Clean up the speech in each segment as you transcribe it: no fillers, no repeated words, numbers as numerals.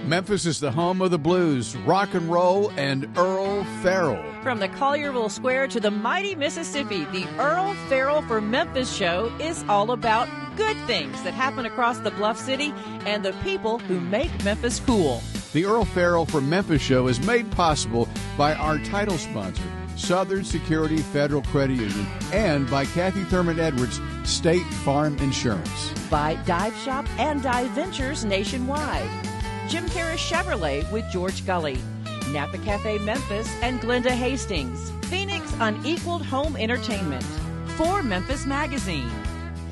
Memphis is the home of the blues, rock and roll, and Earle Farrell. From the Collierville Square to the mighty Mississippi, the Earle Farrell for Memphis show is all about good things that happen across the Bluff City and the people who make Memphis cool. The Earle Farrell for Memphis show is made possible by our title sponsor, Southern Security Federal Credit Union, and by Kathy Thurman Edwards, State Farm Insurance. By Dive Shop and Dive Ventures nationwide. Jim Karras Chevrolet with George Gully. Napa Cafe Memphis and Glenda Hastings. Phoenix Unequaled Home Entertainment. For Memphis Magazine.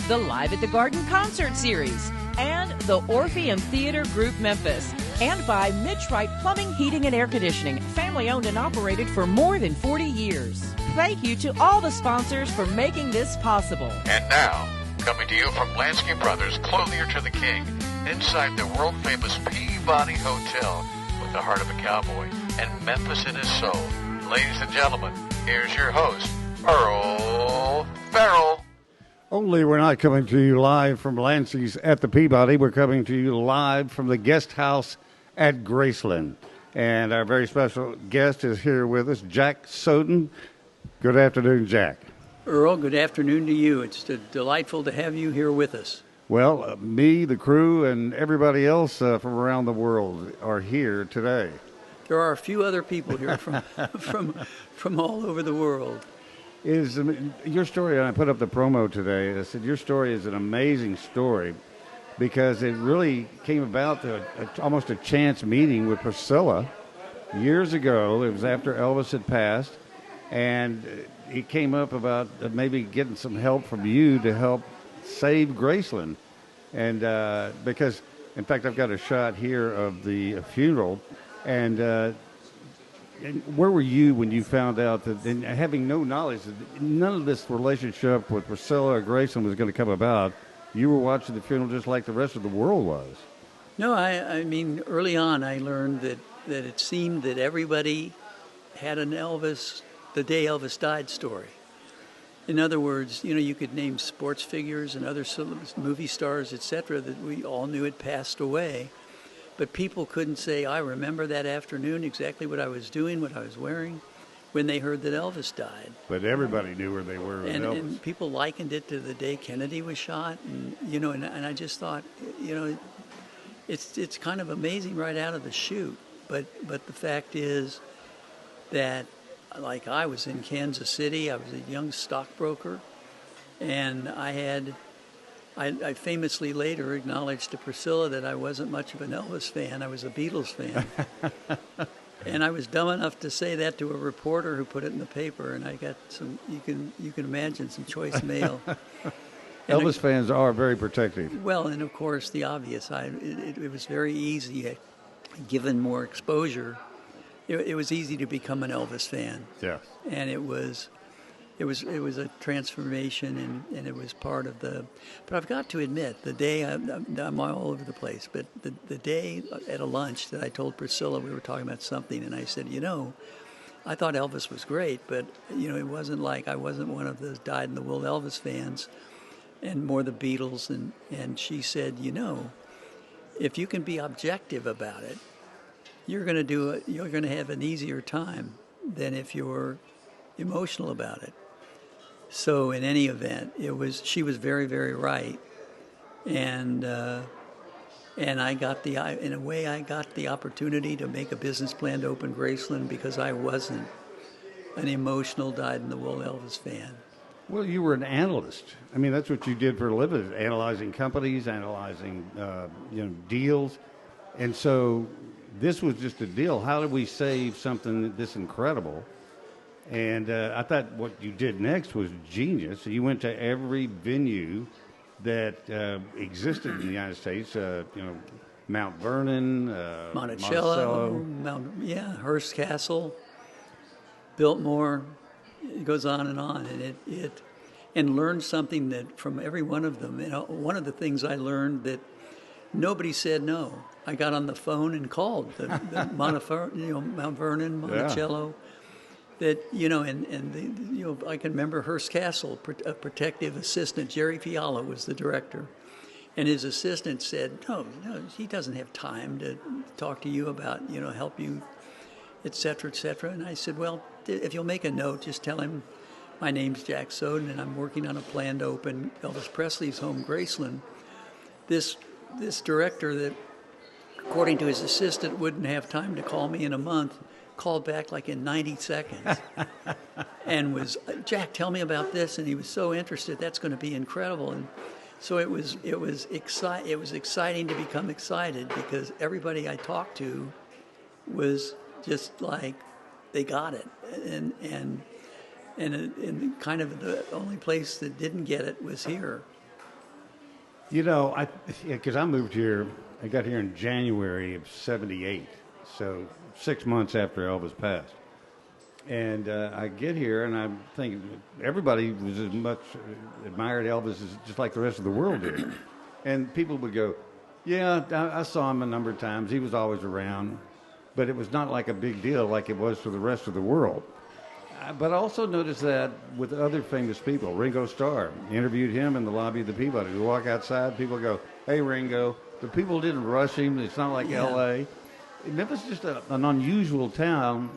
The Live at the Garden Concert Series. And the Orpheum Theater Group Memphis. And by Mitch Wright Plumbing, Heating, and Air Conditioning. Family owned and operated for more than 40 years. Thank you to all the sponsors for making this possible. And now, coming to you from Lansky Brothers, Clothier to the King, inside the world-famous Peabody Hotel with the heart of a cowboy and Memphis in his soul. Ladies and gentlemen, here's your host, Earle Farrell. Only we're not coming to you live from Lansky's at the Peabody. We're coming to you live from the Guesthouse at Graceland. And our very special guest is here with us, Jack Soden. Good afternoon, Jack. Earle, good afternoon to you. It's delightful to have you here with us. Well, me, the crew, and everybody else from around the world are here today. There are a few other people here from all over the world. Your story, and I put up the promo today, I said your story is an amazing story because it really came about almost a chance meeting with Priscilla years ago. It was after Elvis had passed, and it came up about maybe getting some help from you to help save Graceland. And because, in fact, I've got a shot here of the funeral, and where were you when you found out that, and having no knowledge, that none of this relationship with Priscilla or Graceland was going to come about? You were watching the funeral just like the rest of the world was. No, I mean, early on I learned that it seemed that everybody had an Elvis, the day Elvis died story. In other words, you could name sports figures and other movie stars, etc., that we all knew had passed away. But people couldn't say, I remember that afternoon exactly what I was doing, what I was wearing, when they heard that Elvis died. But everybody knew where they were with Elvis. And people likened it to the day Kennedy was shot. And, and I just thought, it's kind of amazing right out of the chute. But the fact is that, like, I was in Kansas City. I was a young stockbroker. And I famously later acknowledged to Priscilla that I wasn't much of an Elvis fan. I was a Beatles fan. And I was dumb enough to say that to a reporter who put it in the paper, and I got some, you can imagine, some choice mail. Elvis fans are very protective. Well, and of course, the obvious. It was very easy, given more exposure, it was easy to become an Elvis fan. Yeah. And it was a transformation, and it was part of the. But I've got to admit, the day I'm all over the place. But the day at a lunch that I told Priscilla we were talking about something, and I said, I thought Elvis was great, but it wasn't like I wasn't one of the dyed-in-the-wool Elvis fans, and more the Beatles. And she said, if you can be objective about it, you're going to have an easier time than if you're emotional about it. So in any event, she was very, very right, and I got I got the opportunity to make a business plan to open Graceland because I wasn't an emotional, dyed-in-the-wool Elvis fan. Well, you were an analyst. I mean, that's what you did for a living: analyzing companies, analyzing deals, and so this was just a deal. How did we save something this incredible? And I thought what you did next was genius. You went to every venue that existed in the United States. Mount Vernon, Monticello, Hearst Castle, Biltmore. It goes on, and and learned something that from every one of them. One of the things I learned that nobody said no. I got on the phone and called the Mount Vernon, Monticello. Yeah. That I can remember Hearst Castle, a protective assistant. Jerry Fiala was the director, And his assistant said, no, he doesn't have time to talk to you about, help you, et cetera, et cetera. And I said, well, if you'll make a note, just tell him my name's Jack Soden, and I'm working on a plan to open Elvis Presley's home, Graceland. This director that, according to his assistant, wouldn't have time to call me in a month, called back like in 90 seconds and was, Jack, tell me about this. And he was so interested. That's going to be incredible. And so it was exciting to become excited, because everybody I talked to was just like, they got it. And kind of the only place that didn't get it was here. Because I moved here, I got here in January of '78, so 6 months after Elvis passed. And I get here, and I'm thinking everybody was as much admired Elvis as just like the rest of the world did. And people would go, yeah, I saw him a number of times. He was always around. But it was not like a big deal like it was for the rest of the world. But I also noticed that with other famous people. Ringo Starr, interviewed him in the lobby of the Peabody. We walk outside, people go, hey, Ringo. The people didn't rush him. It's not like L.A. Memphis is just an unusual town.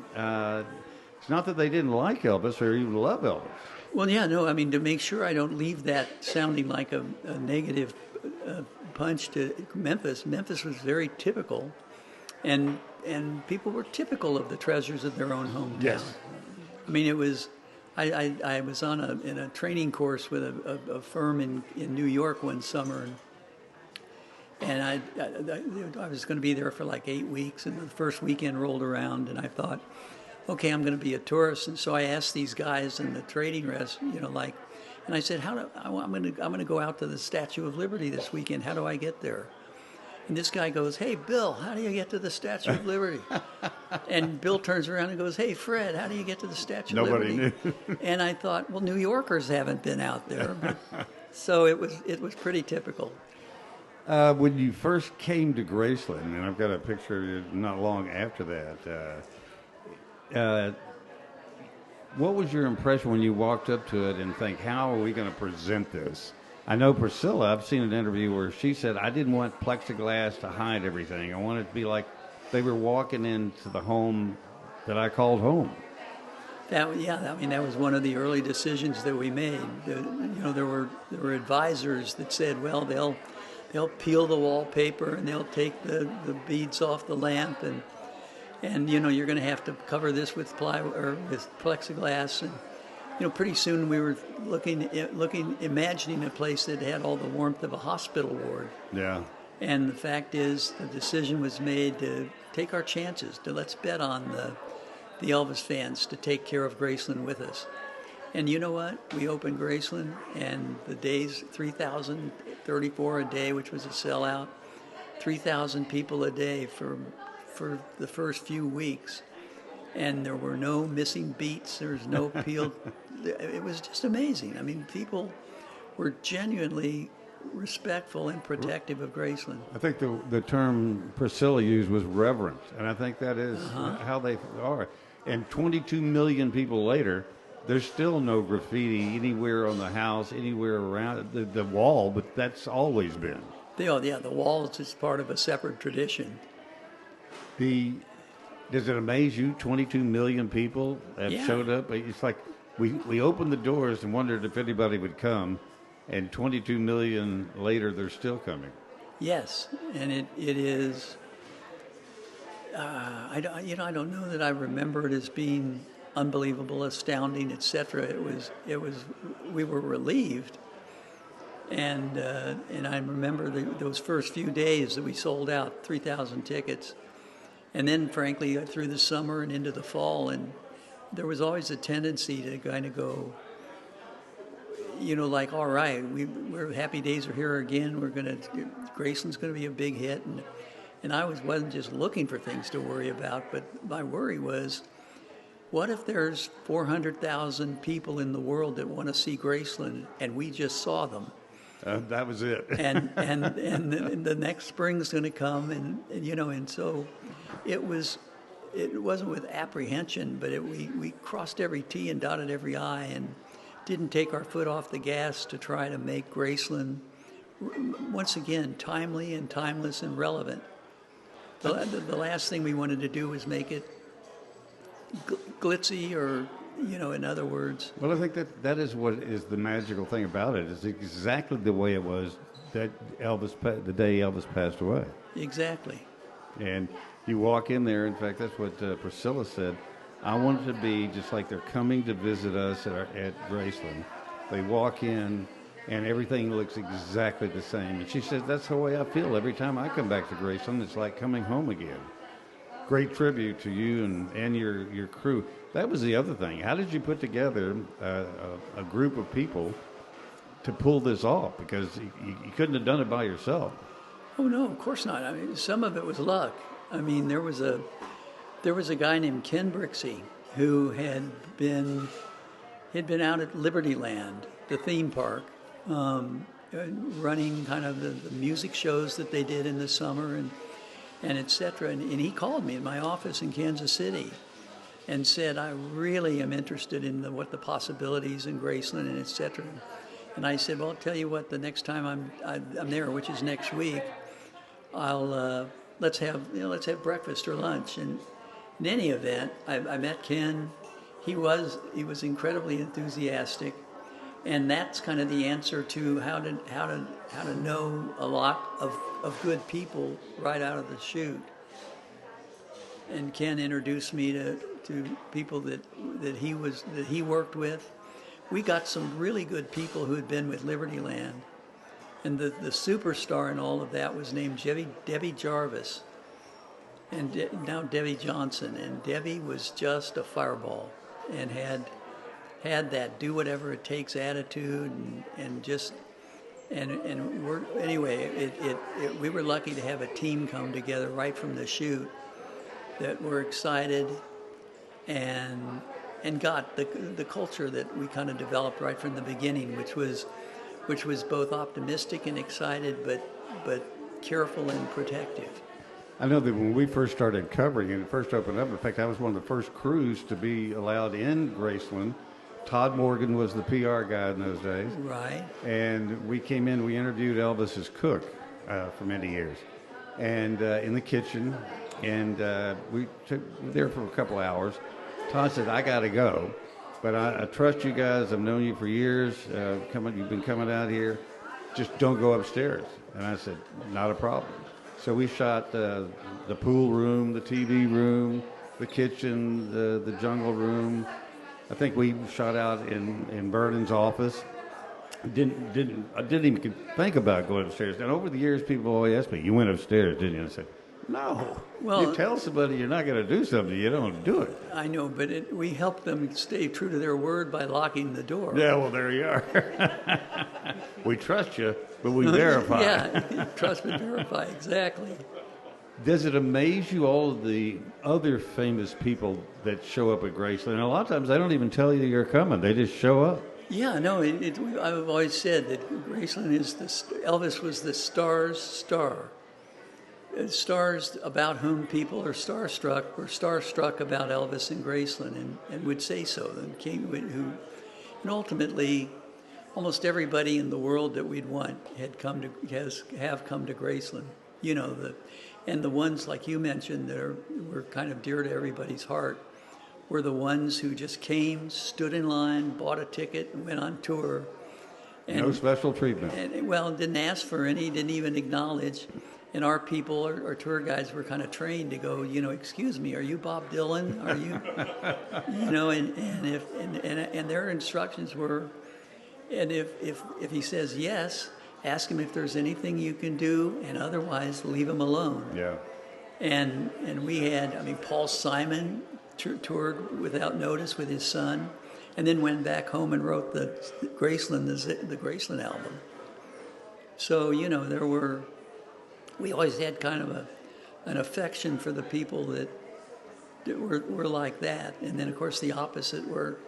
It's not that they didn't like Elvis or even love Elvis. Well, yeah, no, I mean, to make sure I don't leave that sounding like a negative punch to Memphis, Memphis was very typical, and people were typical of the treasures of their own hometown. Yes. I mean, it was, I was in a training course with a firm in New York one summer, and I was going to be there for like 8 weeks, and the first weekend rolled around, and I thought, okay, I'm going to be a tourist. And so I asked these guys in the trading rest, and I said, I'm going to go out to the Statue of Liberty this weekend. How do I get there? And this guy goes, hey, Bill, how do you get to the Statue of Liberty? And Bill turns around and goes, hey, Fred, how do you get to the Statue of Liberty? Nobody knew. And I thought, well, New Yorkers haven't been out there. So it was pretty typical. When you first came to Graceland, and I've got a picture of you not long after that, what was your impression when you walked up to it and think, how are we going to present this? I know Priscilla, I've seen an interview where she said, I didn't want plexiglass to hide everything. I wanted it to be like they were walking into the home that I called home. That was one of the early decisions that we made. There were advisors that said, well, they'll peel the wallpaper and they'll take the beads off the lamp, and you're going to have to cover this with with plexiglass. And pretty soon we were imagining a place that had all the warmth of a hospital ward. Yeah. And the fact is, the decision was made to take our chances, to let's bet on the Elvis fans to take care of Graceland with us. And you know what? We opened Graceland, and the days, 3,034 a day, which was a sellout, 3,000 people a day for the first few weeks. And there were no missing beats. There was no peeled. It was just amazing. I mean, people were genuinely respectful and protective of Graceland. I think the term Priscilla used was reverent, and I think that is how they are. And 22 million people later, there's still no graffiti anywhere on the house, anywhere around the wall, but that's always been. The wall is just part of a separate tradition. Does it amaze you 22 million people have showed up? It's like we opened the doors and wondered if anybody would come, and 22 million later, they're still coming. Yes, and it is. I don't know that I remember it as being unbelievable, astounding, etc. It was. We were relieved, and I remember those first few days that we sold out 3,000 tickets. And then, frankly, through the summer and into the fall, and there was always a tendency to kind of go, like, all right, we're happy days are here again. Graceland's going to be a big hit, and I wasn't just looking for things to worry about, but my worry was, what if there's 400,000 people in the world that want to see Graceland, and we just saw them? That was it. and the next spring's going to come, and so it wasn't with apprehension, but we crossed every T and dotted every I, and didn't take our foot off the gas to try to make Graceland once again, timely and timeless and relevant. The last thing we wanted to do was make it glitzy or, in other words. Well, I think that is what is the magical thing about it. It's exactly the way it was the day Elvis passed away. Exactly. And you walk in there. In fact, that's what Priscilla said. I want it to be just like they're coming to visit us at Graceland. They walk in, and everything looks exactly the same. And she says, that's the way I feel every time I come back to Graceland. It's like coming home again. Great tribute to you and your crew. That was the other thing. How did you put together a group of people to pull this off? Because you couldn't have done it by yourself. Oh, no, of course not. I mean, some of it was luck. I mean, there was a guy named Ken Brixey who had been out at Liberty Land, the theme park, running kind of the music shows that they did in the summer and et cetera. And he called me in my office in Kansas City and said, I really am interested in what the possibilities in Graceland and et cetera. And I said, well, I'll tell you what, the next time I'm there, which is next week, let's have breakfast or lunch. And in any event, I met Ken. He was incredibly enthusiastic, and that's kind of the answer to how to know a lot of good people right out of the chute. And Ken introduced me to people that he worked with. We got some really good people who had been with Liberty Land, and the superstar in all of that was named Debbie Jarvis, and now Debbie Johnson. And Debbie was just a fireball, and had that do whatever it takes attitude, we were lucky to have a team come together right from the chute that were excited and got the culture that we kind of developed right from the beginning, which was both optimistic and excited, but careful and protective. I know that when we first started covering and it first opened up, in fact, I was one of the first crews to be allowed in Graceland. Todd Morgan was the PR guy in those days. Right. And we came in, we interviewed Elvis's cook for many years, and in the kitchen, and we took there for a couple hours. Todd said, I got to go, but I trust you guys. I've known you for years. You've been coming out here. Just don't go upstairs. And I said, not a problem. So we shot the pool room, the TV room, the kitchen, the jungle room. I think we shot out in Vernon's office. I didn't even think about going upstairs. And over the years, people always ask me, you went upstairs, didn't you? And I said, no. Well, you tell somebody you're not going to do something, you don't do it. I know, but we helped them stay true to their word by locking the door. Yeah, well, there you are. We trust you, but we verify. Yeah, trust but verify, exactly. Does it amaze you, all of the other famous people that show up at Graceland? And a lot of times they don't even tell you you're coming. They just show up. Yeah, no, I've always said that Graceland is Elvis was the star's star. Stars about whom people are starstruck were starstruck about Elvis and Graceland, and would say so. And ultimately, almost everybody in the world that we'd want have come to Graceland. And the ones like you mentioned that were kind of dear to everybody's heart were the ones who just came, stood in line, bought a ticket, and went on tour. And, no special treatment. Didn't ask for any, didn't even acknowledge. And our people, our tour guides, were kind of trained to go, excuse me, are you Bob Dylan? Are you, and their instructions were, and if he says yes, ask him if there's anything you can do, and otherwise leave him alone. Yeah. And we had, Paul Simon toured without notice with his son, and then went back home and wrote the Graceland album. So we always had kind of an affection for the people that were like that. And then, of course, the opposite were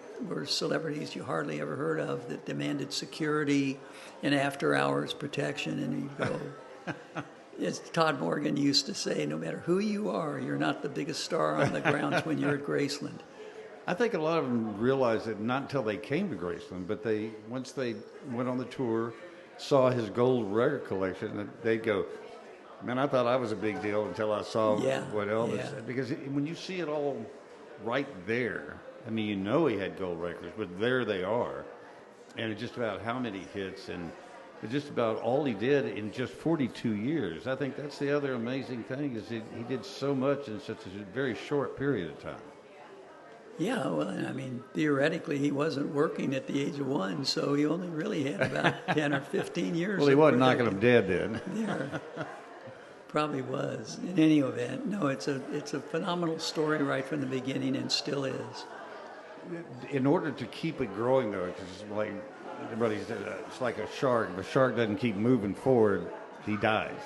celebrities you hardly ever heard of that demanded security and after-hours protection. And you go, as Todd Morgan used to say, no matter who you are, you're not the biggest star on the grounds when you're at Graceland. I think a lot of them realized it not until they came to Graceland, but once they went on the tour saw his gold record collection, and they'd go, man, I thought I was a big deal until I saw what Elvis said. Because when you see it all right there, I mean, you know he had gold records, but there they are. And it's just about how many hits and just about all he did in just 42 years. I think that's the other amazing thing is he did so much in such a very short period of time. Yeah, well, I mean, theoretically, he wasn't working at the age of 1, so he only really had about 10 or 15 years. Well, he wasn't knocking them dead then. Yeah, probably was. In any event, no, it's a phenomenal story right from the beginning and still is. In order to keep it growing, though, because it's like everybody said, it's like a shark. If a shark doesn't keep moving forward, he dies.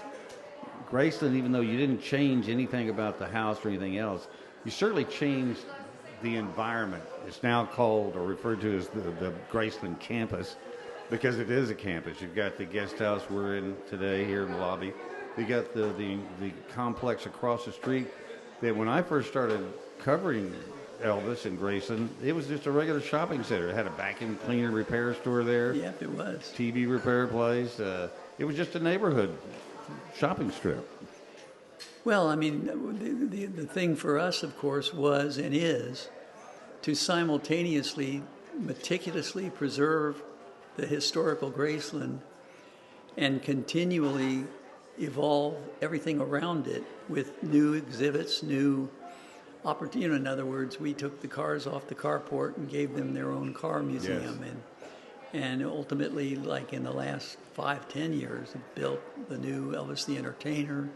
Graceland, even though you didn't change anything about the house or anything else, you certainly changed the environment. It's now called or referred to as the Graceland campus because it is a campus. You've got the guest house we're in today here in the lobby. You got the complex across the street that when I first started covering Elvis in Graceland, it was just a regular shopping center. It had a vacuum cleaner repair store there. Yep, it was. TV repair place. It was just a neighborhood shopping strip. Well, I mean, the thing for us, of course, was and is to simultaneously, meticulously preserve the historical Graceland and continually evolve everything around it with new exhibits, new opportunity. In other words, we took the cars off the carport and gave them their own car museum. Yes. And ultimately, like in the last 5-10 years, built the new Elvis the Entertainer,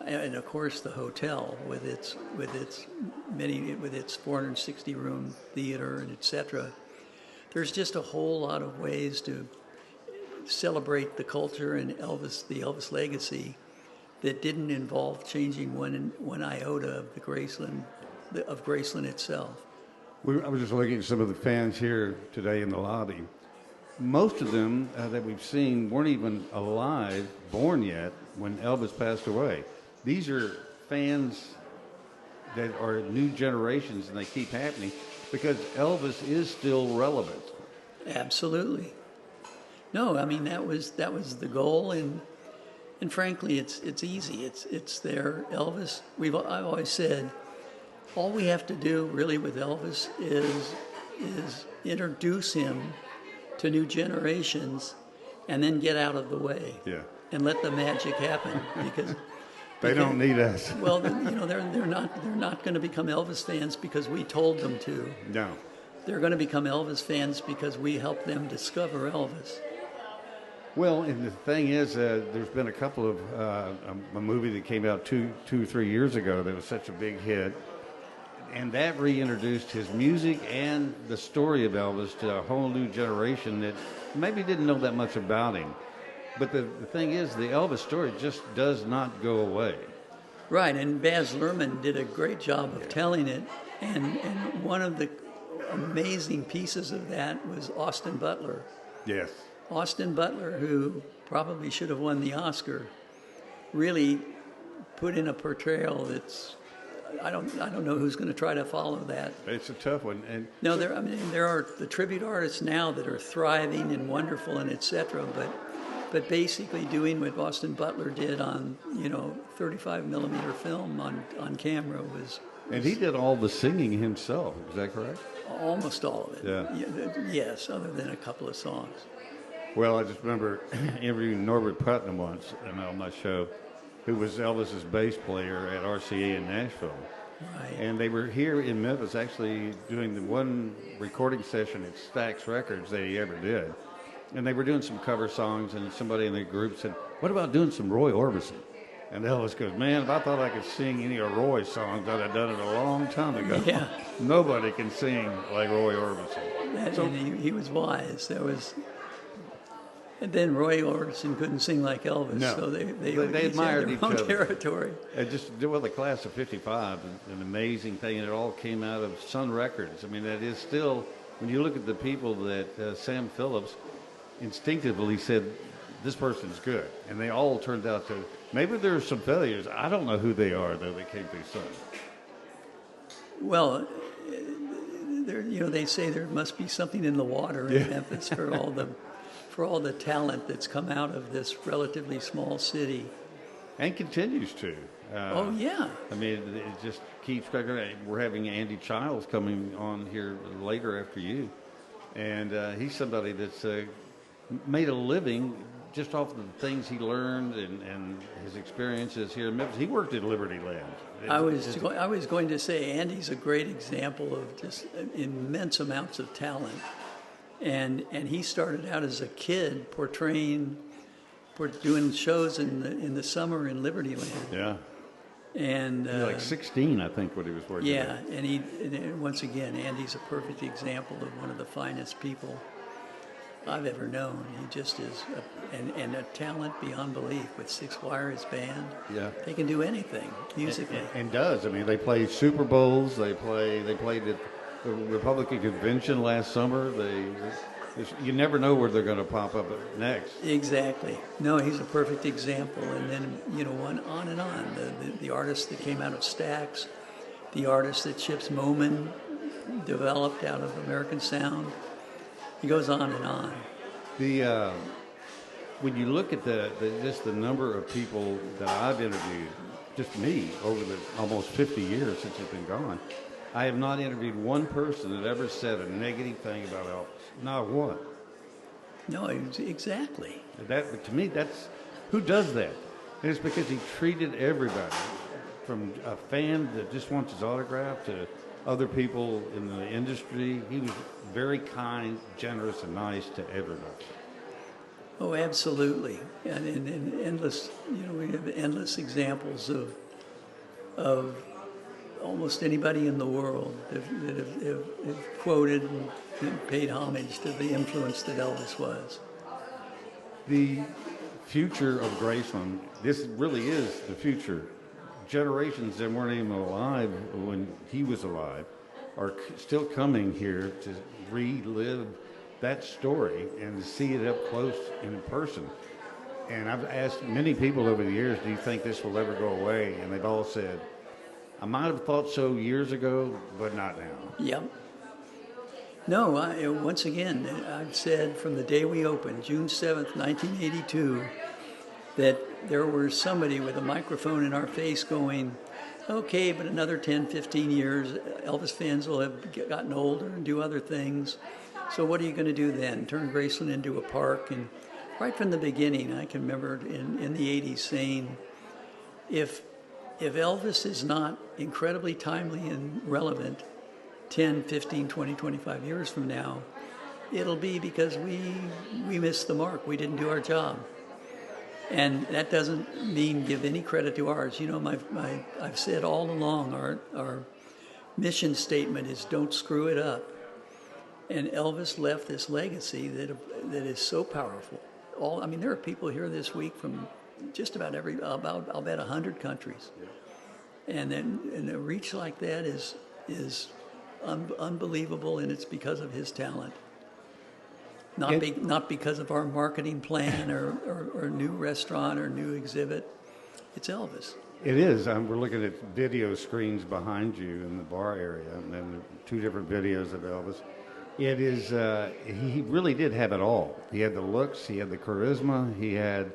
and of course the hotel with its 460 room theater and etc. There's just a whole lot of ways to celebrate the culture and the Elvis legacy that didn't involve changing one iota of the Graceland itself. I was just looking at some of the fans here today in the lobby. Most of them that we've seen weren't even alive, born yet, when Elvis passed away. These are fans that are new generations, and they keep happening because Elvis is still relevant. Absolutely. No, I mean that was the goal, and frankly, it's easy. It's there. Elvis. I've always said, all we have to do really with Elvis is introduce him to new generations, and then get out of the way. Yeah. And let the magic happen because. They don't need us. Well, they're not going to become Elvis fans because we told them to. No. They're going to become Elvis fans because we helped them discover Elvis. Well, and the thing is, there's been a couple of a movie that came out 2 or 3 years ago that was such a big hit, and that reintroduced his music and the story of Elvis to a whole new generation that maybe didn't know that much about him. But the thing is, the Elvis story just does not go away. Right, and Baz Luhrmann did a great job of telling it, and one of the amazing pieces of that was Austin Butler. Yes. Austin Butler, who probably should have won the Oscar, really put in a portrayal that's I don't know who's going to try to follow that. It's a tough one. And no, there are the tribute artists now that are thriving and wonderful and etc. But basically doing what Austin Butler did on 35 millimeter film on camera was. And he did all the singing himself. Is that correct? Almost all of it. Yeah. Yes, other than a couple of songs. Well, I just remember interviewing Norbert Putnam once on my show, who was Elvis's bass player at RCA in Nashville. Right. And they were here in Memphis actually doing the one recording session at Stax Records that he ever did. And they were doing some cover songs, and somebody in the group said, "What about doing some Roy Orbison?" And Elvis goes, "Man, if I thought I could sing any of Roy's songs, I'd have done it a long time ago." Yeah. Nobody can sing like Roy Orbison. And he was wise. And then Roy Orbison couldn't sing like Elvis, no. So they admired each other. Territory. The class of '55, an amazing thing, and it all came out of Sun Records. I mean, that is still, when you look at the people that Sam Phillips instinctively said, this person's good, and they all turned out to. Maybe there are some failures. I don't know who they are, though. They came through Sun. Well, they say there must be something in the water in Memphis for for all the talent that's come out of this relatively small city. And continues to. Oh, yeah. I mean, it just keeps going. We're having Andy Childs coming on here later after you. And he's somebody that's made a living just off of the things he learned and his experiences here in Memphis. He worked at Liberty Land. I was going to say Andy's a great example of just immense amounts of talent. And he started out as a kid doing shows in the summer in Liberty Land. Yeah. And he was like 16, I think, when he was working. Yeah, there. And once again, Andy's a perfect example of one of the finest people I've ever known. He just is, and a talent beyond belief with Six Wire, his band. Yeah, they can do anything musically. And does. I mean, they play Super Bowls. They played at the Republican Convention last summer. You never know where they're going to pop up next. Exactly. No, he's a perfect example. And then, on and on. The artist that came out of Stax, the artist that Chips Moman developed out of American Sound. He goes on and on. When you look at just the number of people that I've interviewed, just me, over the almost 50 years since he's been gone, I have not interviewed one person that ever said a negative thing about Elvis. Not one. No, exactly. But to me, that's who does that. And it's because he treated everybody, from a fan that just wants his autograph to other people in the industry. He was very kind, generous, and nice to everybody. Oh, absolutely. And endless, we have endless examples of almost anybody in the world that have quoted and paid homage to the influence that Elvis was. The future of Graceland, this really is the future. Generations that weren't even alive when he was alive are still coming here to relive that story and to see it up close in person. And I've asked many people over the years, do you think this will ever go away? And they've all said, I might have thought so years ago, but not now. Yep. No, once again, I've said from the day we opened, June 7th, 1982, that there was somebody with a microphone in our face going, okay, but another 10, 15 years, Elvis fans will have gotten older and do other things. So what are you going to do then? Turn Graceland into a park? And right from the beginning, I can remember in the 80s saying, if Elvis is not incredibly timely and relevant 10, 15, 20, 25 years from now, it'll be because we missed the mark. We didn't do our job. And that doesn't mean give any credit to ours. I've said all along our mission statement is don't screw it up. And Elvis left this legacy that is so powerful. There are people here this week from just about I'll bet 100 countries. Yeah. And a reach like that is unbelievable, and it's because of his talent. Not because of our marketing plan or new restaurant or new exhibit. It's Elvis. It is. We're looking at video screens behind you in the bar area, and then two different videos of Elvis. It is. He really did have it all. He had the looks. He had the charisma. He had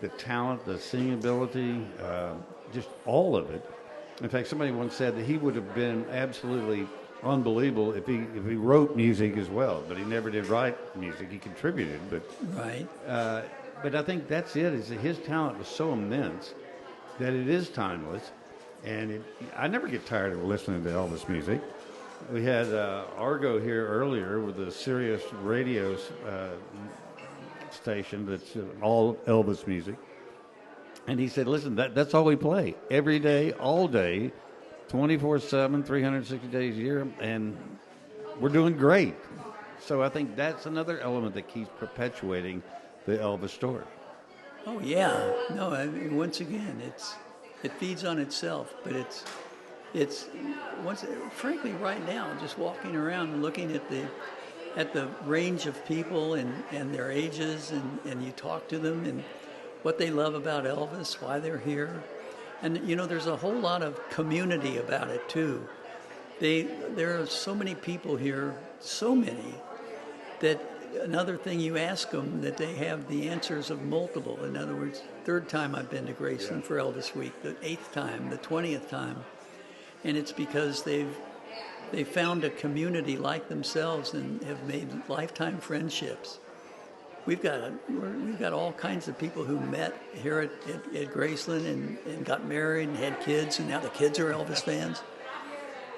the talent, the singing ability, just all of it. In fact, somebody once said that he would have been absolutely unbelievable if he wrote music as well, but he never did write music. He contributed, but right. But I think that's it. Is that his talent was so immense that it is timeless, and I never get tired of listening to Elvis music. We had Argo here earlier with a Sirius radio station that's all Elvis music, and he said, "Listen, that's all we play every day, all day." 24/7, 360 days a year, and we're doing great. So I think that's another element that keeps perpetuating the Elvis story. Oh yeah, no. Once again, it feeds on itself, but frankly, right now, just walking around and looking at the range of people and their ages, and you talk to them and what they love about Elvis, why they're here. And, there's a whole lot of community about it, too. There are so many people here, so many, that another thing you ask them that they have the answers of multiple. In other words, third time I've been to Graceland for Elvis Week, the 8th time, the 20th time, and it's because they found a community like themselves and have made lifetime friendships. We've got all kinds of people who met here at Graceland and got married and had kids, and now the kids are Elvis fans.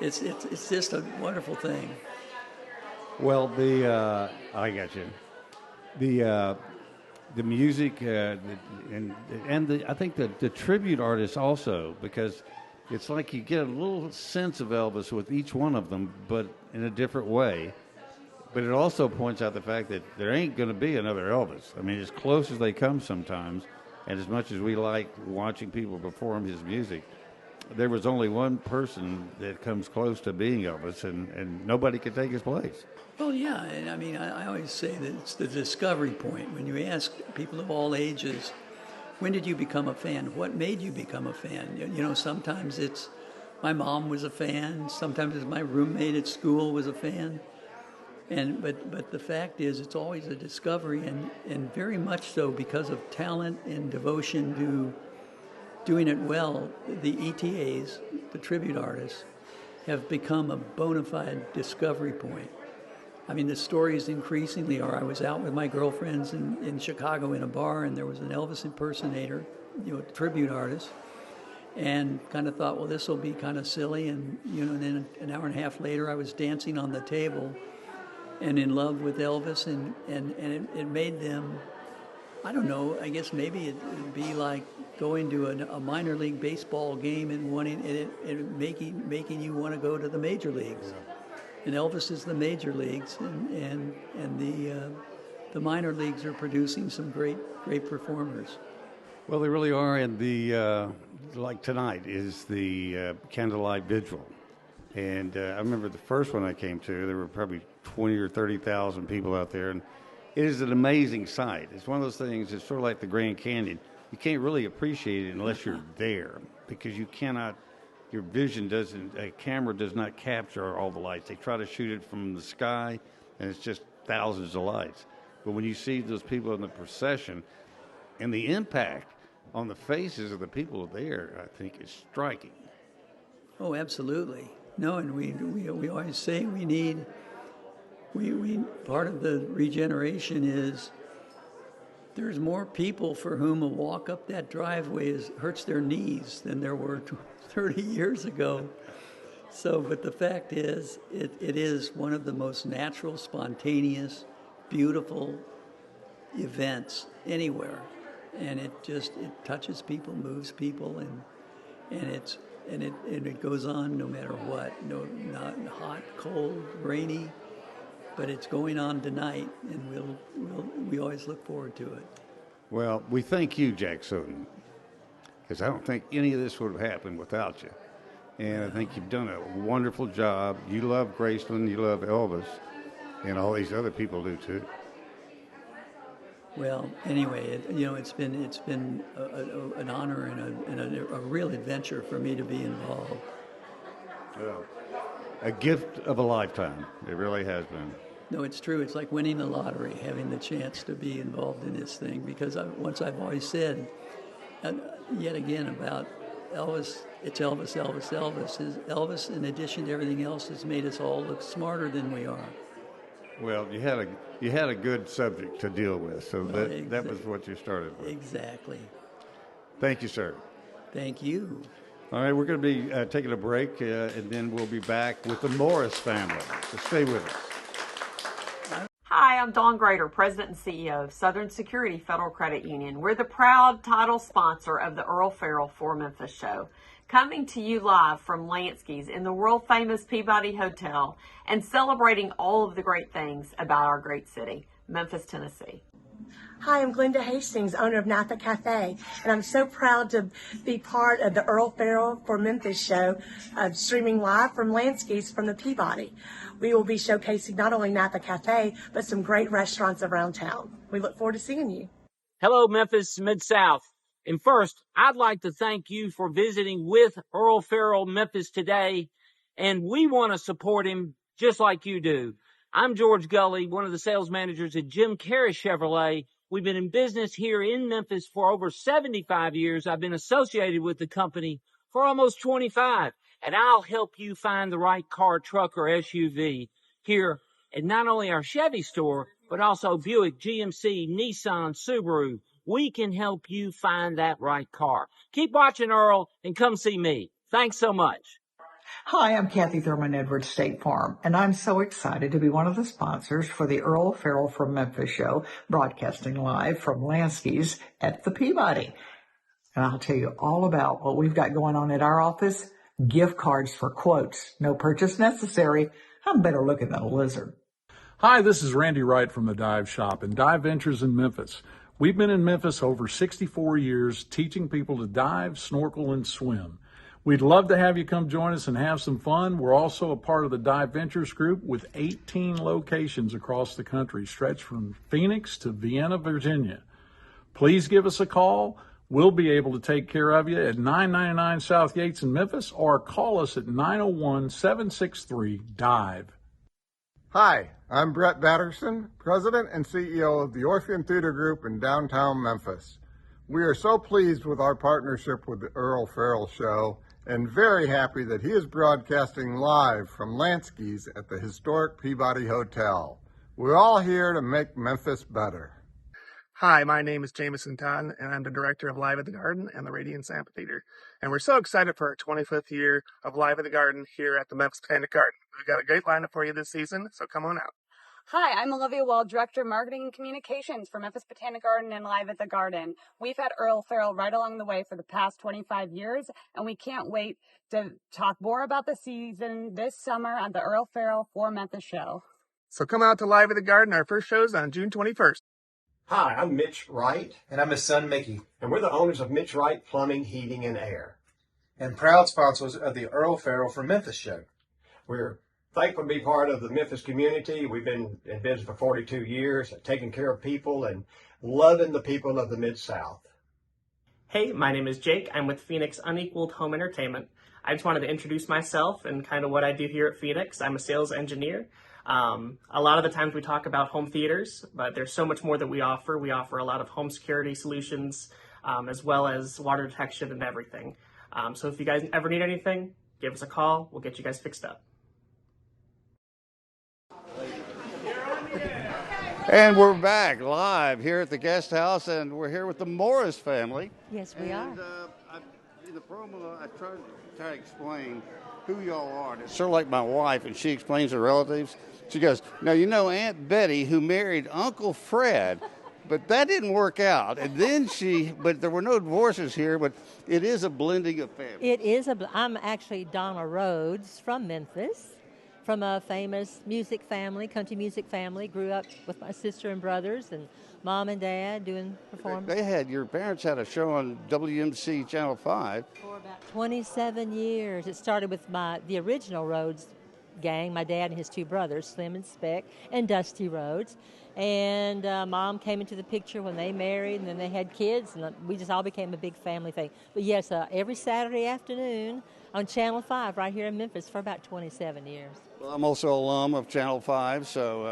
It's just a wonderful thing. Well, I got you. The music and I think the tribute artists also, because it's like you get a little sense of Elvis with each one of them, but in a different way. But it also points out the fact that there ain't going to be another Elvis. I mean, as close as they come sometimes, and as much as we like watching people perform his music, there was only one person that comes close to being Elvis, and nobody could take his place. Well, yeah, and I mean, I always say that it's the discovery point. When you ask people of all ages, when did you become a fan? What made you become a fan? You know, sometimes it's my mom was a fan. Sometimes it's my roommate at school was a fan. But the fact is, it's always a discovery, and very much so because of talent and devotion to doing it well. The ETAs, the tribute artists, have become a bona fide discovery point. I mean, the stories increasingly are, I was out with my girlfriends in Chicago in a bar, and there was an Elvis impersonator, tribute artist, and kind of thought, well, this will be kind of silly, and and then an hour and a half later, I was dancing on the table and in love with Elvis, and it made them, I don't know, I guess maybe it would be like going to a minor league baseball game and making you want to go to the major leagues. Yeah. And Elvis is the major leagues, and the minor leagues are producing some great performers. Well, they really are, and like tonight is the candlelight vigil. And I remember the first one I came to, there were probably 20 or 30,000 people out there, and it is an amazing sight. It's one of those things, it's sort of like the Grand Canyon. You can't really appreciate it unless you're there, because you cannot, your vision a camera does not capture all the lights. They try to shoot it from the sky, and it's just thousands of lights. But when you see those people in the procession, and the impact on the faces of the people there, I think is striking. Oh, absolutely. No, and we always say we need, part of the regeneration is there's more people for whom a walk up that driveway hurts their knees than there were 30 years ago. So, but the fact is, it is one of the most natural, spontaneous, beautiful events anywhere. And it touches people, moves people, and it goes on no matter what. No, not hot, cold, rainy, but it's going on tonight, and we always look forward to it. Well, we thank you, Jack Soden, because I don't think any of this would have happened without you. And I think you've done a wonderful job. You love Graceland, you love Elvis, and all these other people do too. Well, anyway, it's been an honor and a real adventure for me to be involved. Well, a gift of a lifetime. It really has been. No, it's true. It's like winning the lottery, having the chance to be involved in this thing. Because I've always said, yet again, about Elvis. It's Elvis, Elvis, Elvis. Elvis, in addition to everything else, has made us all look smarter than we are. Well, you had a good subject to deal with, so that was what you started with. Exactly. Thank you, sir. Thank you. All right, we're going to be taking a break, and then we'll be back with the Morris family. So stay with us. Hi, I'm Dawn Grader, President and CEO of Southern Security Federal Credit Union. We're the proud title sponsor of the Earle Farrell for Memphis show, coming to you live from Lansky's in the world-famous Peabody Hotel and celebrating all of the great things about our great city, Memphis, Tennessee. Hi, I'm Glenda Hastings, owner of Napa Cafe, and I'm so proud to be part of the Earle Farrell for Memphis show, streaming live from Lansky's from the Peabody. We will be showcasing not only Napa Cafe, but some great restaurants around town. We look forward to seeing you. Hello, Memphis, Mid-South. And first, I'd like to thank you for visiting with Earle Farrell Memphis today, and we want to support him just like you do. I'm George Gully, one of the sales managers at Jim Carrey Chevrolet. We've been in business here in Memphis for over 75 years. I've been associated with the company for almost 25, and I'll help you find the right car, truck, or SUV here at not only our Chevy store, but also Buick, GMC, Nissan, Subaru. We can help you find that right car. Keep watching, Earl, and come see me. Thanks so much. Hi, I'm Kathy Thurman Edwards, State Farm, and I'm so excited to be one of the sponsors for the Earle Farrell from Memphis show, broadcasting live from Lansky's at the Peabody. And I'll tell you all about what we've got going on at our office. Gift cards for quotes. No purchase necessary. I'm better looking than a lizard. Hi, this is Randy Wright from the Dive Shop and Dive Ventures in Memphis. We've been in Memphis over 64 years teaching people to dive, snorkel, and swim. We'd love to have you come join us and have some fun. We're also a part of the Dive Ventures group with 18 locations across the country, stretched from Phoenix to Vienna, Virginia. Please give us a call. We'll be able to take care of you at 999 South Yates in Memphis, or call us at 901-763-DIVE. Hi, I'm Brett Batterson, President and CEO of the Orpheum Theater Group in downtown Memphis. We are so pleased with our partnership with the Earle Farrell Show and very happy that he is broadcasting live from Lansky's at the historic Peabody Hotel. We're all here to make Memphis better. Hi, my name is Jameson Todd, and I'm the director of Live at the Garden and the Radiance Amphitheater. And we're so excited for our 25th year of Live at the Garden here at the Memphis Botanic Garden. We've got a great lineup for you this season, so come on out. Hi, I'm Olivia Wald, Director of Marketing and Communications for Memphis Botanic Garden and Live at the Garden. We've had Earle Farrell right along the way for the past 25 years, and we can't wait to talk more about the season this summer on the Earle Farrell for Memphis show. So come out to Live at the Garden. Our first show is on June 21st. Hi, I'm Mitch Wright. And I'm his son, Mickey. And we're the owners of Mitch Wright Plumbing, Heating, and Air. And proud sponsors of the Earle Farrell for Memphis show. We're thankful to be part of the Memphis community. We've been in business for 42 years, taking care of people and loving the people of the Mid-South. Hey, my name is Jake. I'm with Phoenix Unequaled Home Entertainment. I just wanted to introduce myself and kind of what I do here at Phoenix. I'm a sales engineer. A lot of the times we talk about home theaters, but there's so much more that we offer. We offer a lot of home security solutions, as well as water detection and everything. So if you guys ever need anything, give us a call. We'll get you guys fixed up. And we're back live here at the Guesthouse, and we're here with the Morris family. Yes, we are. In the promo, I tried to explain who y'all are. It's sort of like my wife, and she explains her relatives. She goes, now, you know Aunt Betty, who married Uncle Fred, but that didn't work out. And then but there were no divorces here, but it is a blending of families. It is I'm actually Donna Rhodes from Memphis, from a famous music family, country music family. Grew up with my sister and brothers and mom and dad doing performances. Your parents had a show on WMC Channel 5. For about 27 years. It started with the original Rhodes gang, my dad and his two brothers, Slim and Speck, and Dusty Rhodes. And Mom came into the picture when they married, and then they had kids, and we just all became a big family thing. But yes, every Saturday afternoon on Channel 5 right here in Memphis for about 27 years. Well, I'm also an alum of Channel 5, so...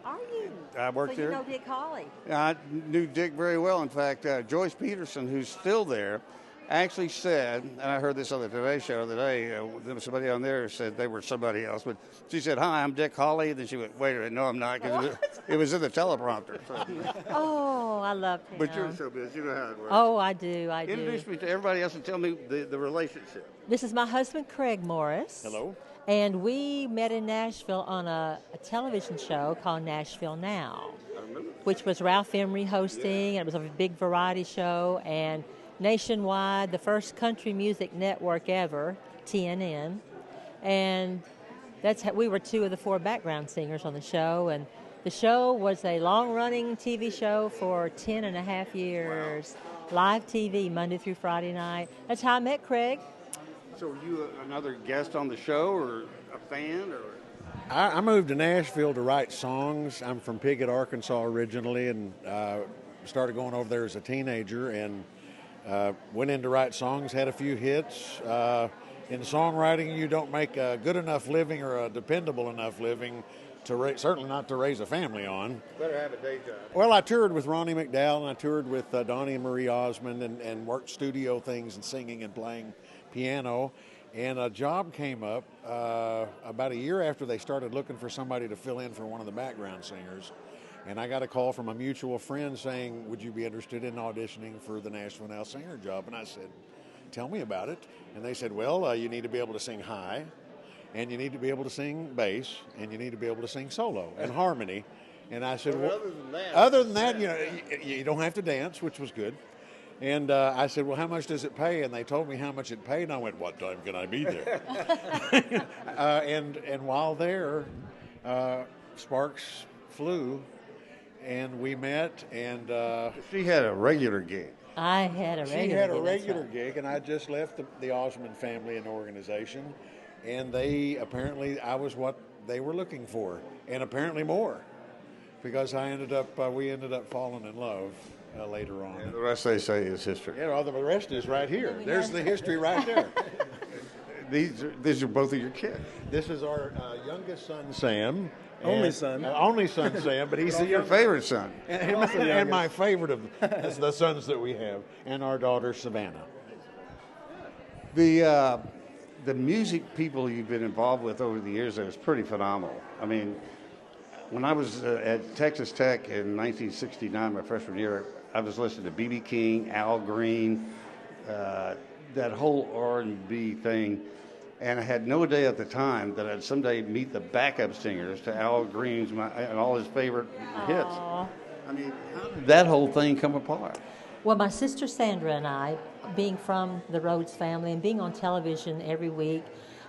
are you? I worked there. So you know Dick Hawley? I knew Dick very well. In fact, Joyce Peterson, who's still there, actually said, and I heard this on the Today Show today, there was somebody on there who said they were somebody else, but she said, hi, I'm Dick Hawley, and then she went, wait a minute, no, I'm not, because it was in the teleprompter. So. Oh, I loved him. But you're in showbiz, you know how it works. Oh, I do. Introduce me to everybody else and tell me the relationship. This is my husband, Craig Morris. Hello. And we met in Nashville on a television show called Nashville Now, which was Ralph Emery hosting. And it was a big variety show, and nationwide, the first country music network ever, TNN. And we were two of the four background singers on the show. And the show was a long-running TV show for 10 and a half years. Wow. Live TV, Monday through Friday night. That's how I met Craig. So were you another guest on the show or a fan? Or? I moved to Nashville to write songs. I'm from Piggott, Arkansas originally, and started going over there as a teenager and went in to write songs, had a few hits. In songwriting, you don't make a good enough living or a dependable enough living certainly not to raise a family on. Better have a day job. Well, I toured with Ronnie McDowell, and I toured with Donnie and Marie Osmond, and worked studio things and singing and playing piano. And a job came up about a year after they started looking for somebody to fill in for one of the background singers. And I got a call from a mutual friend saying, would you be interested in auditioning for the Nashville Now singer job? And I said, tell me about it. And they said, well, you need to be able to sing high, and you need to be able to sing bass, and you need to be able to sing solo and harmony. And I said, well, other than that, you don't have to dance, which was good. And I said, well, how much does it pay? And they told me how much it paid, and I went, what time can I be there? And while there, sparks flew, and we met, and... she had a regular gig. I had a regular gig. She had a regular gig, and I just left the Osmond family and organization, and I was what they were looking for, and apparently more, because we ended up falling in love later on. And the rest, they say, is history. Yeah, well, the rest is right here. There's the history right there. These are both of your kids. This is our youngest son, Sam. Only son. Only son, Sam, but he's your favorite son. And my favorite of the sons that we have, and our daughter, Savannah. The music people you've been involved with over the years is pretty phenomenal. I mean, when I was at Texas Tech in 1969, my freshman year, I was listening to B.B. King, Al Green, that whole R&B thing. And I had no idea at the time that I'd someday meet the backup singers to Al Green's and all his favorite hits. I mean, how did that whole thing come apart? Well, my sister Sandra and I, being from the Rhodes family and being on television every week,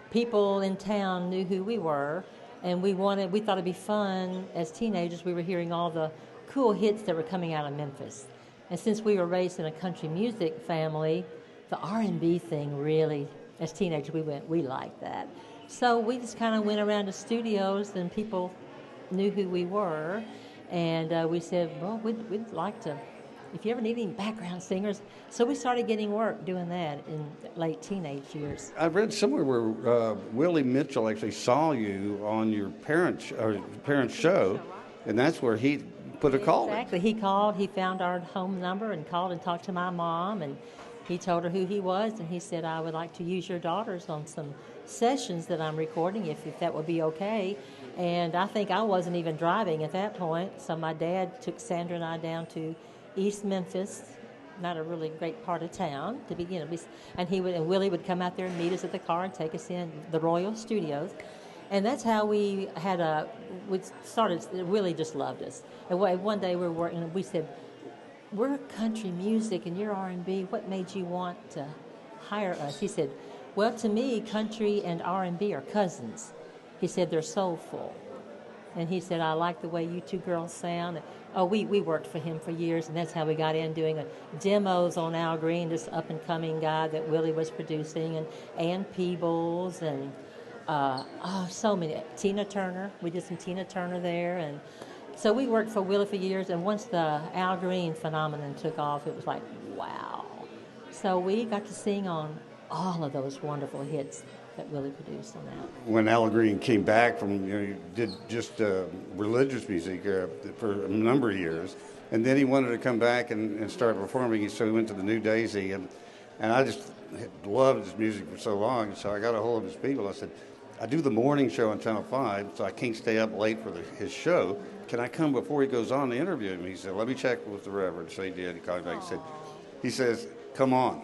people in town knew who we were, and we thought it'd be fun as teenagers. We were hearing all the cool hits that were coming out of Memphis. And since we were raised in a country music family, the R&B thing really, as teenagers, we liked that. So we just kind of went around to studios, and people knew who we were. And we said, well, we'd like to, if you ever need any background singers. So we started getting work doing that in late teenage years. I read somewhere where Willie Mitchell actually saw you on your parents' show, and that's where he put a call in. Exactly. He called, he found our home number and called and talked to my mom, and he told her who he was, and he said, I would like to use your daughters on some sessions that I'm recording, if that would be okay. And I think I wasn't even driving at that point, so my dad took Sandra and I down to East Memphis, not a really great part of town, to be, and Willie would come out there and meet us at the car and take us in the Royal Studios. And that's how we started. Willie just loved us. And one day we were working, and we said, we're country music and you're R&B. What made you want to hire us? He said, well, to me, country and R&B are cousins. He said, they're soulful. And he said, I like the way you two girls sound. Oh, we worked for him for years, and that's how we got in doing demos on Al Green, this up-and-coming guy that Willie was producing, and Ann Peebles, and so many. Tina Turner. We did some Tina Turner there, and so we worked for Willie for years, and once the Al Green phenomenon took off, it was like, wow. So we got to sing on all of those wonderful hits that Willie produced on that. When Al Green came back from, he did just religious music for a number of years, and then he wanted to come back and start performing, so he went to the New Daisy, and I just loved his music for so long, so I got a hold of his people. I said, I do the morning show on Channel 5, so I can't stay up late for his show. Can I come before he goes on to interview him? He said, let me check with the Reverend. So he did. He called me back and he says, come on.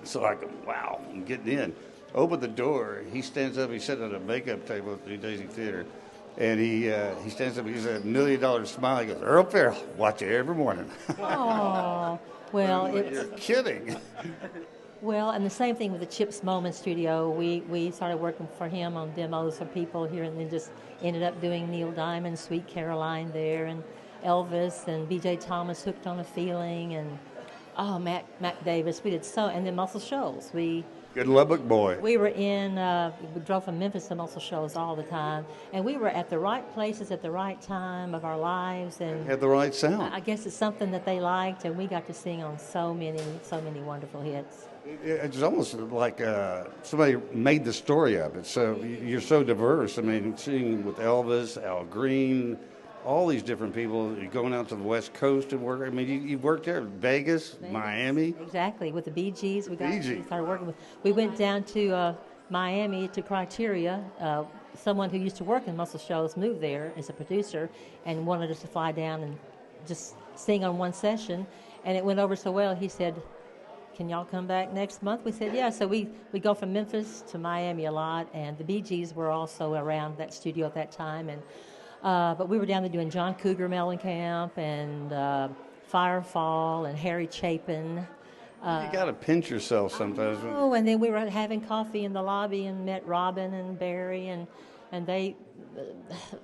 So I go, wow, I'm getting in. Open the door. He stands up. He's sitting at a makeup table at the New Daisy Theater. And he stands up. He's a $1 million smile. He goes, Earle Farrell, watch you every morning. Oh, well, You're kidding. Well, and the same thing with the Chips Moment Studio. We started working for him on demos for people here, and then just ended up doing Neil Diamond, Sweet Caroline there, and Elvis, and B.J. Thomas, Hooked on a Feeling, and Mac Davis. We did and then Muscle Shoals. Good Lubbock boy. We were we drove from Memphis to Muscle Shoals all the time, and we were at the right places at the right time of our lives, and had the right sound. I guess it's something that they liked, and we got to sing on so many wonderful hits. It's almost like somebody made the story up. It's so you're so diverse. I mean, singing with Elvis, Al Green, all these different people. You're going out to the West Coast and work. I mean, you've worked there, Vegas, Miami. Exactly. With the Bee Gees, we started working with. We went down to Miami to Criteria. Someone who used to work in Muscle Shoals moved there as a producer and wanted us to fly down and just sing on one session. And it went over so well, he said, "Can y'all come back next month?" We said, yeah. So we go from Memphis to Miami a lot, and the Bee Gees were also around that studio at that time. And but we were down there doing John Cougar Mellencamp and Firefall and Harry Chapin. You got to pinch yourself sometimes. Oh, and then we were having coffee in the lobby and met Robin and Barry, and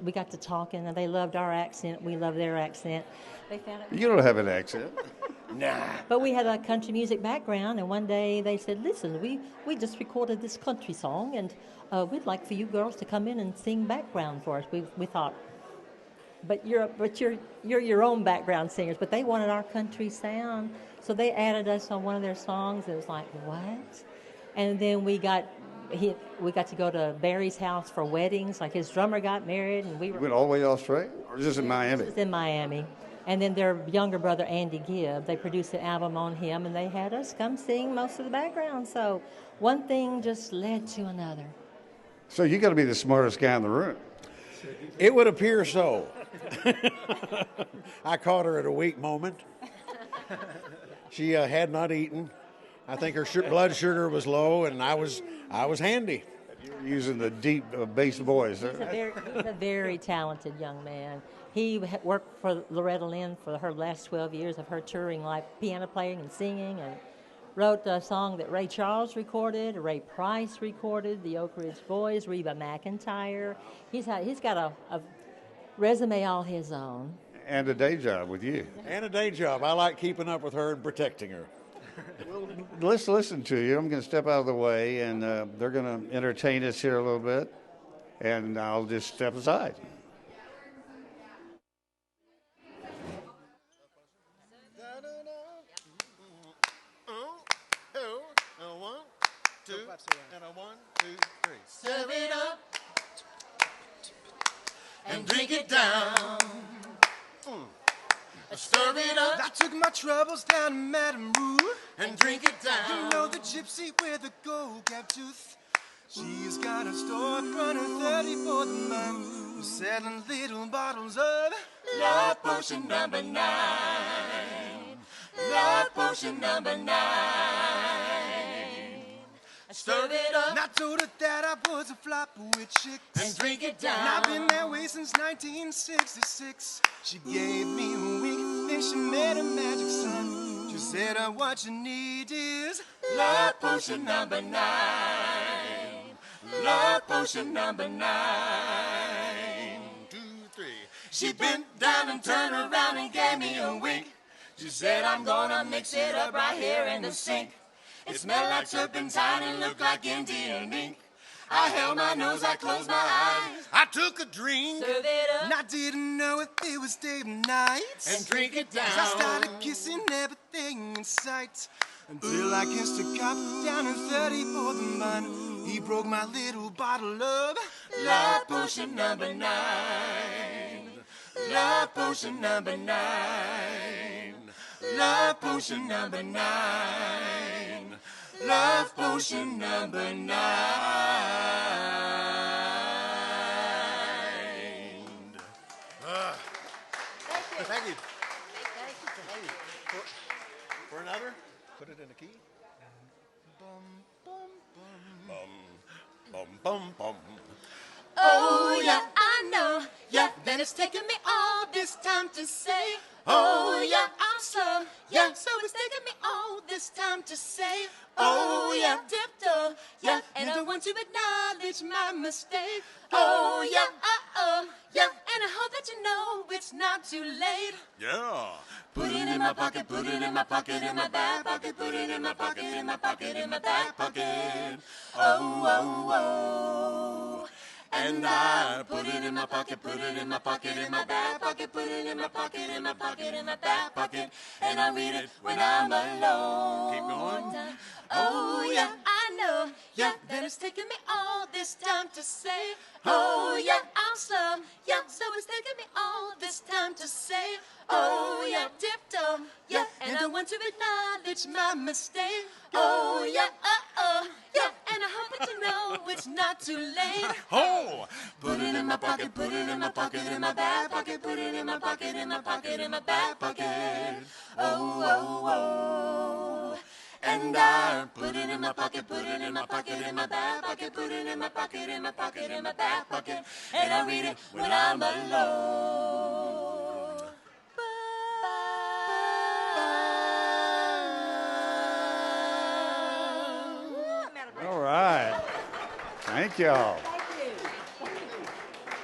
we got to talking, and they loved our accent. We loved their accent. They found it. You don't have an accent. Nah. But we had a country music background, and one day they said, "Listen, we just recorded this country song, and we'd like for you girls to come in and sing background for us." We thought, but you're your own background singers, but they wanted our country sound, so they added us on one of their songs. It was like, what? And then we got to go to Barry's house for weddings. Like his drummer got married, and we went all the way to Australia, or just in Miami? Just in Miami. And then their younger brother, Andy Gibb, they produced an album on him, and they had us come sing most of the background. So one thing just led to another. So you got to be the smartest guy in the room. It would appear so. I caught her at a weak moment. She had not eaten. I think her blood sugar was low, and I was handy. You were using the deep bass voice. He's a very talented young man. He worked for Loretta Lynn for her last 12 years of her touring life, piano playing and singing, and wrote a song that Ray Charles recorded, Ray Price recorded, the Oak Ridge Boys, Reba McEntire. He's got a resume all his own. And a day job with you. And a day job. I like keeping up with her and protecting her. Well, let's listen to you. I'm going to step out of the way, and they're going to entertain us here a little bit, and I'll just step aside. And a 1, 2, 3. Serve it up and drink it down. Stir it up. I took my troubles down to Madame Rue and drink it down. You know the gypsy with the gold cap tooth. She's got a storefront of 30 for the month, selling little bottles of Love Potion number 9. Love Potion number 9. I stirred it up. And I told her that I was a flop with chicks and drink it down. And I've been that way since 1966. She gave me a wink, then she made a magic sign. She said, what you need is Love Potion number 9. Love Potion number 9. 2, 3. She bent down and turned around and gave me a wink. She said, I'm gonna mix it up right here in the sink. It smelled like turpentine and looked like Indian ink. I held my nose, I closed my eyes. I took a drink. Serve it up. And I didn't know if it was day or night. And drink it down. 'Cause I started kissing everything in sight. Until I kissed a cop down in 30 for the month. He broke my little bottle of Love Potion number 9. Love Potion number 9. Love Potion number 9. Love Potion number 9. Thank you. Thank you. For another, put it in the key. Bum, bum, bum. Bum, bum, bum, bum. Oh, yeah, I know. Yeah, then it's taken me all this time to say. Oh, yeah, I'm slow. Yeah, so it's taken me all this time to say. Oh, yeah, tiptoe. Yeah, and I want to acknowledge my mistake. Oh, yeah, yeah, and I hope that you know it's not too late. Yeah. Put it in my pocket, put it in my pocket, in my back pocket, put it in my pocket, in my back pocket. Oh, oh, oh. And I put it in my pocket, put it in my pocket, in my back pocket, put it in my pocket, in my pocket, in my back pocket, and I read it when I'm alone. Keep going. Oh yeah, I know, yeah, that it's taken me all this time to say, oh yeah, I'm slow, yeah, so it's taken me all this time to say, oh yeah, tiptoe, yeah, and I want to acknowledge my mistake, oh yeah, yeah, and I hope that you know it's not too late. Oh, put it in my pocket, put it in my pocket, in my back pocket, put it in my pocket, in my pocket, in my back pocket, oh, oh, oh. And I put it in my pocket, put it in my pocket, in my back pocket, put it in my pocket, in my pocket, in my back pocket, and I read it when I'm alone. All right. Thank y'all.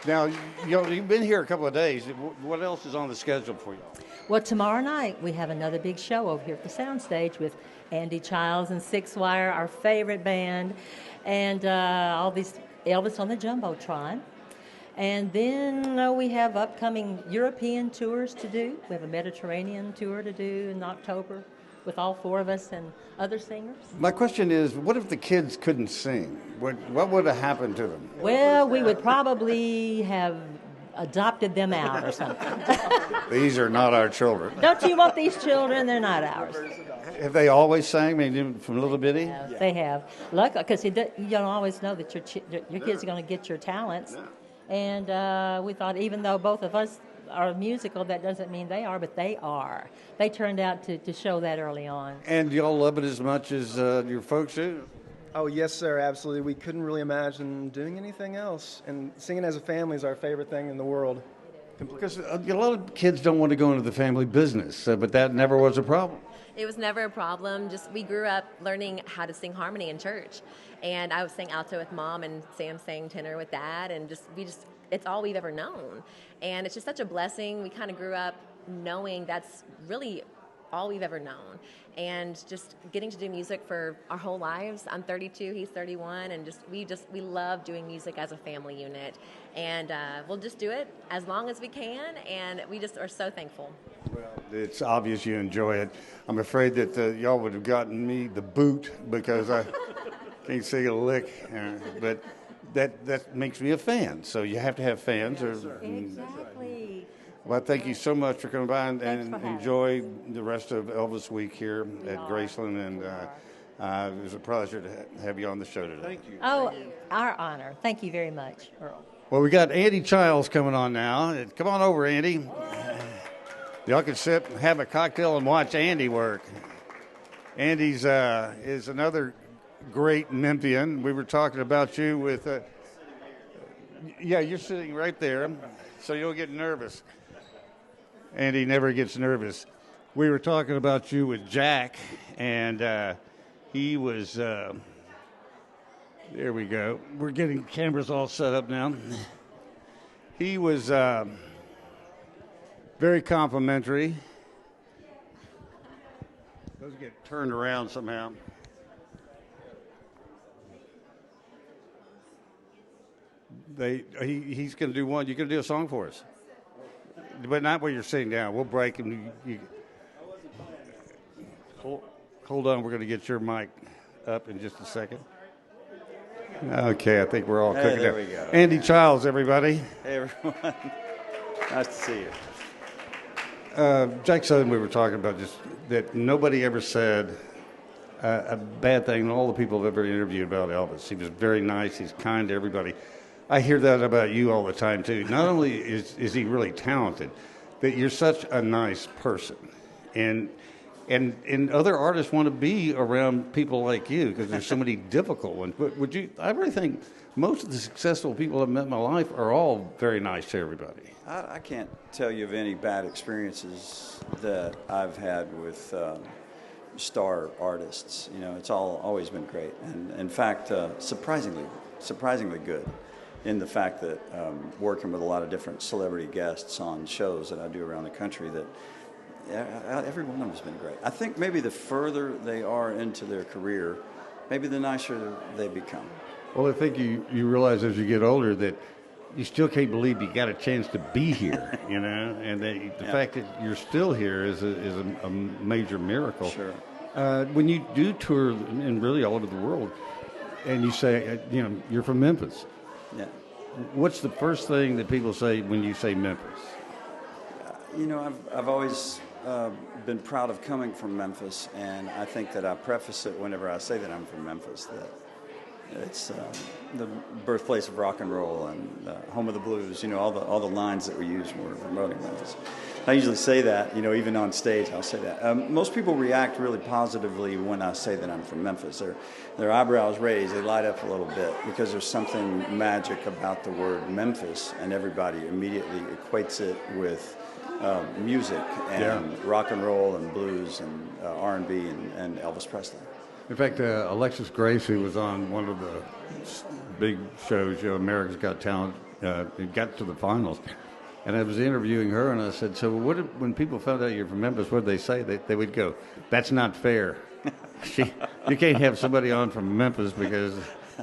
Now, you've been here a couple of days. What else is on the schedule for you? Well, tomorrow night we have another big show over here at the Soundstage with Andy Childs and Six Wire, our favorite band, and all these Elvis on the Jumbotron. And then we have upcoming European tours to do. We have a Mediterranean tour to do in October with all four of us and other singers. My question is, what if the kids couldn't sing? What would have happened to them? Well, we would probably have adopted them out or something. These are not our children. Don't you want these children? They're not ours. Have they always sang? I mean, from little bitty? Yeah, they have. Luckily, because you don't always know that your kids are going to get your talents. Yeah. And we thought, even though both of us are musical, that doesn't mean they are, but they are. They turned out to show that early on. And y'all love it as much as your folks do? Oh, yes, sir, absolutely. We couldn't really imagine doing anything else. And singing as a family is our favorite thing in the world. Because a lot of kids don't want to go into the family business, but that never was a problem. It was never a problem. Just we grew up learning how to sing harmony in church. And I would sing alto with Mom, and Sam sang tenor with Dad, and it's all we've ever known. And it's just such a blessing. We kind of grew up knowing that's really all we've ever known. And just getting to do music for our whole lives. I'm 32, he's 31, and we love doing music as a family unit. And we'll just do it as long as we can, and we just are so thankful. Well, it's obvious you enjoy it. I'm afraid that y'all would have gotten me the boot because I can't sing a lick, but that makes me a fan. So you have to have fans. Exactly. Well, thank you so much for coming by and enjoy the rest of Elvis Week here at Graceland. And it was a pleasure to have you on the show today. Thank you. Oh, our honor. Thank you very much, Earl. Well, we got Andy Childs coming on now. Come on over, Andy. Y'all can sit and have a cocktail and watch Andy work. Andy's is another great Memphian. We were talking about you with, you're sitting right there, so you'll get nervous. Andy never gets nervous. We were talking about you with Jack, and he was, there we go. We're getting cameras all set up now. He was very complimentary. Those get turned around somehow. He's going to do one. You're going to do a song for us. But not while you're sitting down. We'll break and hold on. We're going to get your mic up in just a second. Okay, I think we're all cooking there up. we go. Andy Childs, everybody. Hey, everyone. Nice to see you. Jack Soden, we were talking about just that nobody ever said a bad thing in all the people I've ever interviewed about Elvis. He was very nice. He's kind to everybody. I hear that about you all the time, too. Not only is he really talented, but you're such a nice person. And other artists want to be around people like you because there's so many difficult ones. But I really think most of the successful people I've met in my life are all very nice to everybody. I can't tell you of any bad experiences that I've had with star artists. You know, it's always been great. And in fact, surprisingly good. In the fact that working with a lot of different celebrity guests on shows that I do around the country, that every one of them has been great. I think maybe the further they are into their career, maybe the nicer they become. Well, I think you realize as you get older that you still can't believe you got a chance to be here, you know, and that the fact that you're still here is a major miracle. Sure. When you do tour and really all over the world, and you say, you know, you're from Memphis. Yeah. What's the first thing that people say when you say Memphis? You know, I've always been proud of coming from Memphis, and I think that I preface it whenever I say that I'm from Memphis, that it's the birthplace of rock and roll and home of the blues. You know, all the lines that we use when we're promoting Memphis. I usually say that, you know, even on stage, I'll say that. Most people react really positively when I say that I'm from Memphis. Their eyebrows raise, they light up a little bit because there's something magic about the word Memphis, and everybody immediately equates it with music and rock and roll and blues and R&B and Elvis Presley. In fact, Alexis Grace, who was on one of the big shows, you know, America's Got Talent, got to the finals. And I was interviewing her, and I said, so when people found out you're from Memphis, what did they say? They would go, that's not fair. You can't have somebody on from Memphis because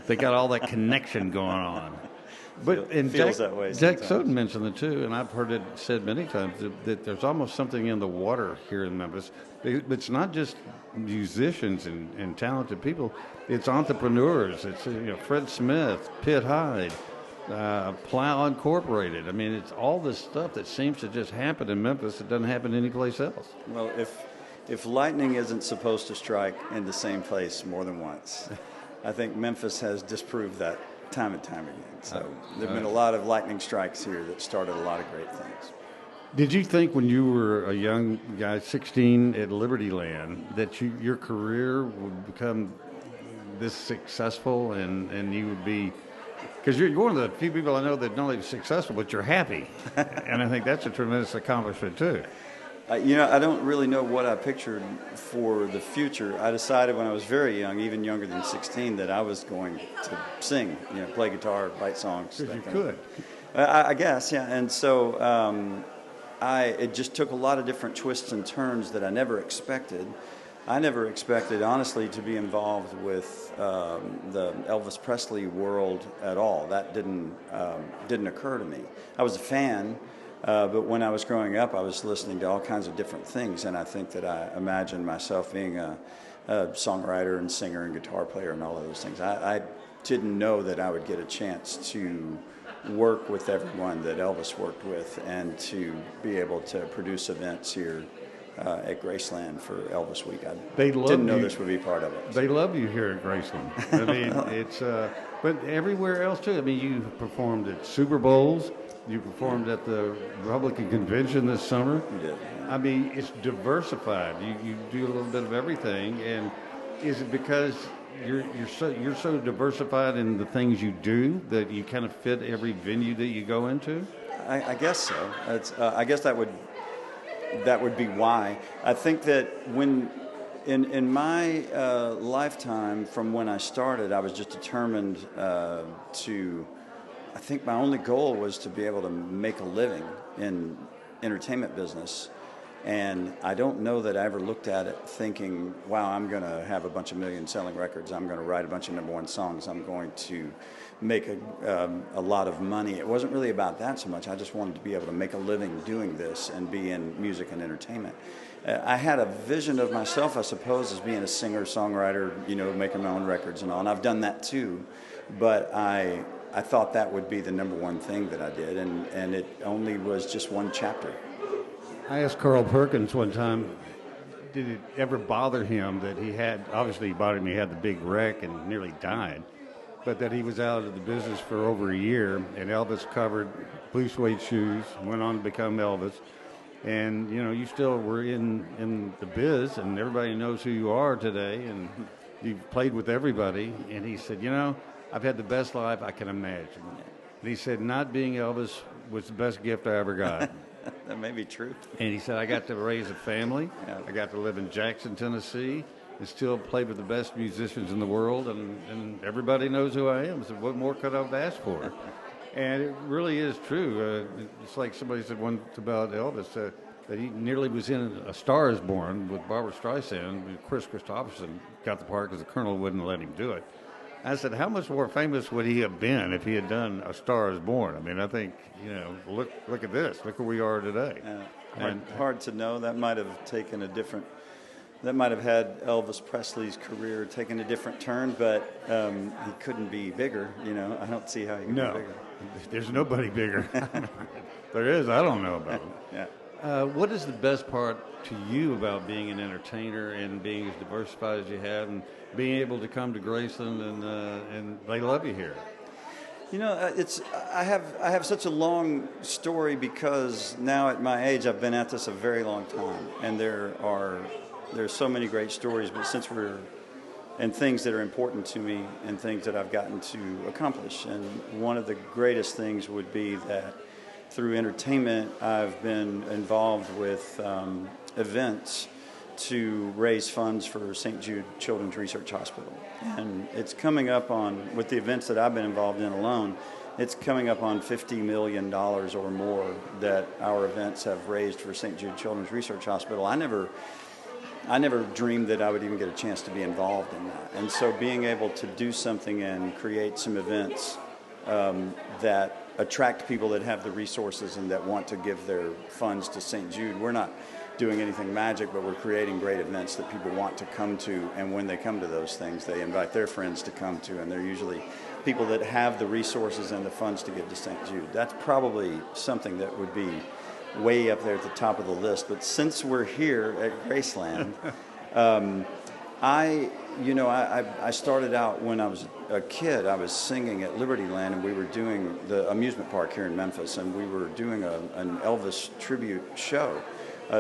they got all that connection going on. But and feels that way Jack sometimes. Soden mentioned it too, and I've heard it said many times that there's almost something in the water here in Memphis. It's not just musicians and talented people; it's entrepreneurs. It's Fred Smith, Pitt Hyde, Plow Incorporated. I mean, it's all this stuff that seems to just happen in Memphis that doesn't happen anyplace else. Well, if lightning isn't supposed to strike in the same place more than once, I think Memphis has disproved that time and time again. So there have been a lot of lightning strikes here that started a lot of great things. Did you think when you were a young guy, 16 at Liberty Land, that your career would become this successful and you would be, because you're one of the few people I know that not only successful, but you're happy. And I think that's a tremendous accomplishment too. You know, I don't really know what I pictured for the future. I decided when I was very young, even younger than 16, that I was going to sing, play guitar, write songs. Because you could. I guess, yeah. And so it just took a lot of different twists and turns that I never expected. I never expected, honestly, to be involved with the Elvis Presley world at all. That didn't occur to me. I was a fan. But when I was growing up, I was listening to all kinds of different things, and I think that I imagined myself being a songwriter and singer and guitar player and all of those things. I didn't know that I would get a chance to work with everyone that Elvis worked with and to be able to produce events here at Graceland for Elvis Week. I didn't know this would be part of it. They love you here at Graceland. I mean, it's but everywhere else too. I mean, you performed at Super Bowls. You performed at the Republican Convention this summer. You did. I mean, it's diversified. You do a little bit of everything. And is it because you're so diversified in the things you do that you kind of fit every venue that you go into? I guess so. I guess that would be why. I think that when in my lifetime, from when I started, I was just determined to. I think my only goal was to be able to make a living in entertainment business. And I don't know that I ever looked at it thinking, wow, I'm going to have a bunch of million selling records. I'm going to write a bunch of #1 songs. I'm going to make a lot of money. It wasn't really about that so much. I just wanted to be able to make a living doing this and be in music and entertainment. I had a vision of myself, I suppose, as being a singer, songwriter, making my own records and all. And I've done that too. But I thought that would be the #1 thing that I did, and it only was just one chapter. I asked Carl Perkins one time, did it ever bother him that obviously it bothered him, he had the big wreck and nearly died, but that he was out of the business for over a year, and Elvis covered Blue Suede Shoes, went on to become Elvis, and, you still were in the biz, and everybody knows who you are today, and you've played with everybody, and he said, I've had the best life I can imagine. And he said, not being Elvis was the best gift I ever got. That may be true. And he said, I got to raise a family. Yeah. I got to live in Jackson, Tennessee, and still play with the best musicians in the world, and everybody knows who I am. So what more could I have asked for? And it really is true. It's like somebody said once about Elvis, that he nearly was in A Star Is Born with Barbra Streisand. Chris Christopherson got the part because the Colonel wouldn't let him do it. I said, how much more famous would he have been if he had done A Star Is Born? I mean, I think, look at this. Look where we are today. Hard to know. That might have taken a different. That might have had Elvis Presley's career taken a different turn, but he couldn't be bigger. I don't see how he could be bigger. There's nobody bigger. There is. I don't know about him. Yeah. What is the best part to you about being an entertainer and being as diversified as you have, and being able to come to Graceland and they love you here? I have such a long story because now at my age I've been at this a very long time, and there's so many great stories. But since and things that are important to me and things that I've gotten to accomplish, and one of the greatest things would be that through entertainment I've been involved with events to raise funds for St. Jude Children's Research Hospital. And it's coming up on, with the events that I've been involved in alone, it's coming up on $50 million or more that our events have raised for St. Jude Children's Research Hospital. I never dreamed that I would even get a chance to be involved in that. And so being able to do something and create some events that attract people that have the resources and that want to give their funds to St. Jude. We're not doing anything magic, but we're creating great events that people want to come to, and when they come to those things, they invite their friends to come to, and they're usually people that have the resources and the funds to give to St. Jude. That's probably something that would be way up there at the top of the list. But since we're here at Graceland, I started out when I was a kid. I was singing at Liberty Land, and we were doing the amusement park here in Memphis, and we were doing an Elvis tribute show.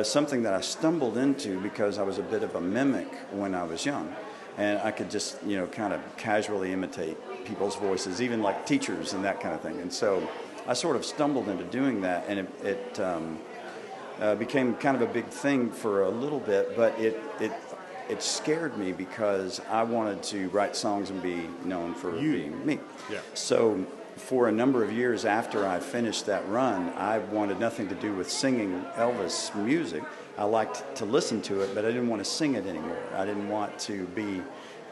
Something that I stumbled into because I was a bit of a mimic when I was young. And I could just, kind of casually imitate people's voices, even like teachers and that kind of thing. And so I sort of stumbled into doing that, and it became kind of a big thing for a little bit, but it scared me because I wanted to write songs and be known for being me. Yeah. So for a number of years after I finished that run, I wanted nothing to do with singing Elvis music. I liked to listen to it, but I didn't want to sing it anymore. I didn't want to be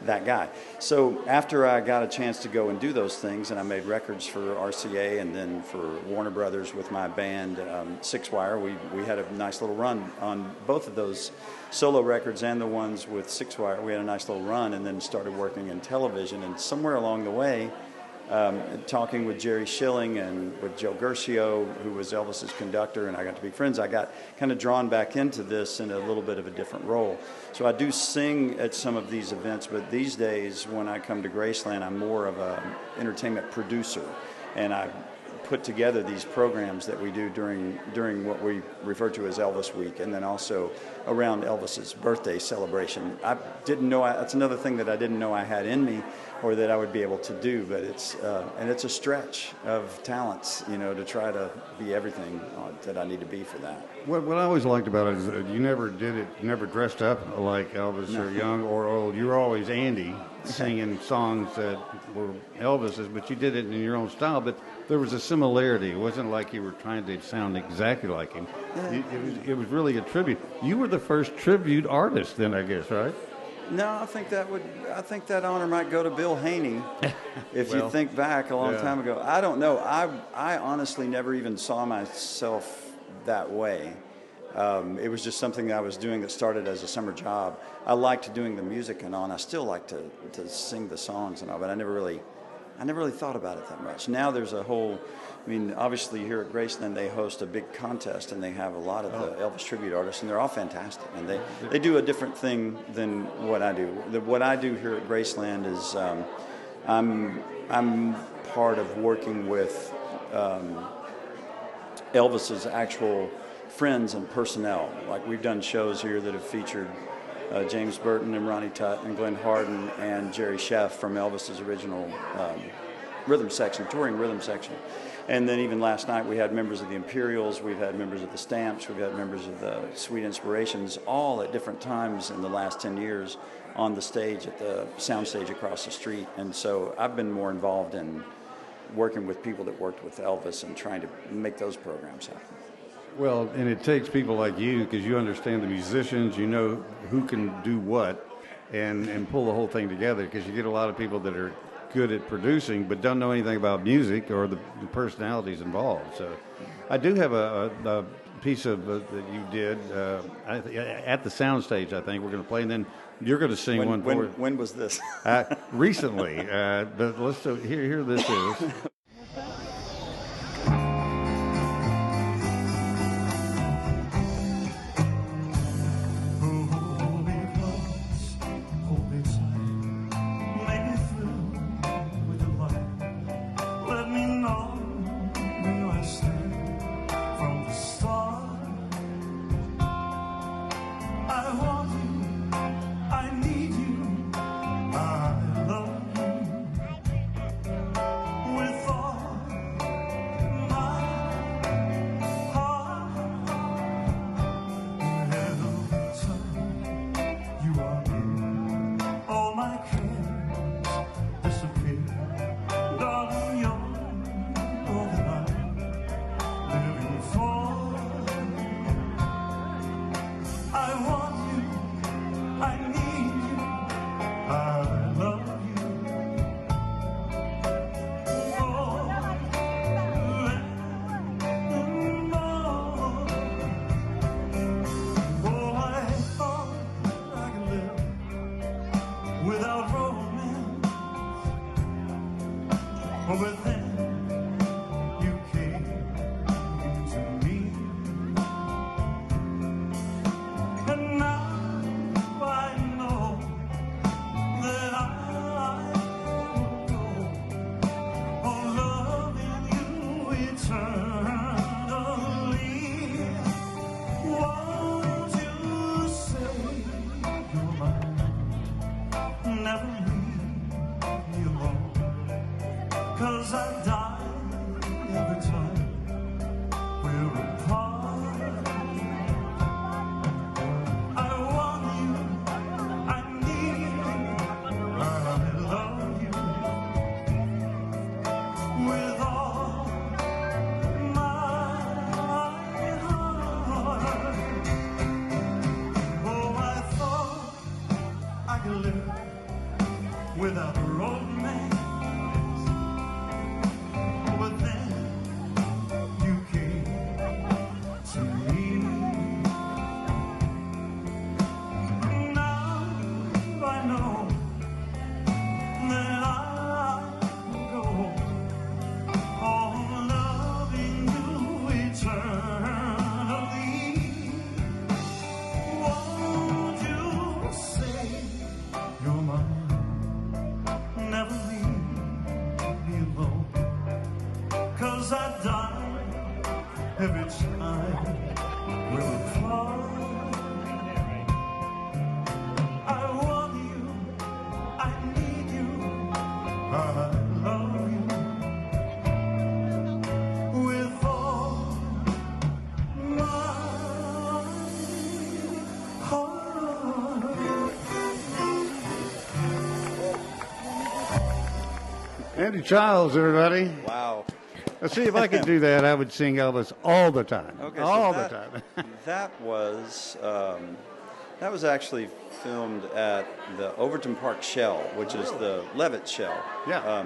that guy. So after I got a chance to go and do those things, and I made records for RCA and then for Warner Brothers with my band Six Wire, we had a nice little run on both of those solo records and the ones with Six Wire. We had a nice little run, and then started working in television. And somewhere along the way, talking with Jerry Schilling and with Joe Gershio, who was Elvis's conductor, and I got to be friends, I got kind of drawn back into this in a little bit of a different role. So I do sing at some of these events, but these days when I come to Graceland, I'm more of an entertainment producer, and I put together these programs that we do during what we refer to as Elvis Week, and then also around Elvis's birthday celebration. I didn't know, that's another thing that I didn't know I had in me, or that I would be able to do, but it's a stretch of talents, to try to be everything that I need to be for that. What I always liked about it is that you never did it, you never dressed up like Elvis or Young or old. You were always Andy, singing songs that were Elvis's, but you did it in your own style. But there was a similarity. It wasn't like you were trying to sound exactly like him. It was really a tribute. You were the first tribute artist then, I guess, right? No, I think that honor might go to Bill Haney. If you think back a long time ago, I don't know. I honestly never even saw myself that way. It was just something that I was doing that started as a summer job. I liked doing the music and all, and I still like to sing the songs and all, but I never really thought about it that much. Now there's a whole, obviously here at Graceland they host a big contest, and they have a lot of the Elvis tribute artists, and they're all fantastic, and they do a different thing than what I do. What I do here at Graceland is I'm part of working with Elvis's actual friends and personnel. Like we've done shows here that have featured James Burton and Ronnie Tutt and Glenn Harden and Jerry Sheff from Elvis's original touring rhythm section. And then even last night we had members of the Imperials, we've had members of the Stamps, we've had members of the Sweet Inspirations, all at different times in the last 10 years on the stage at the sound stage across the street. And so I've been more involved in working with people that worked with Elvis and trying to make those programs happen. Well, and it takes people like you, because you understand the musicians, you know who can do what, and pull the whole thing together, because you get a lot of people that are good at producing, but don't know anything about music or the personalities involved. So I do have a piece of that you did at the soundstage. I think we're going to play, and then you're going to sing one for it. When was this? Recently. But let's here this is. Andy Childs, everybody. Wow. Let's see if I could do that. I would sing Elvis all the time. Okay, all so the time. that was actually filmed at the Overton Park Shell, which is the Levitt Shell. Yeah.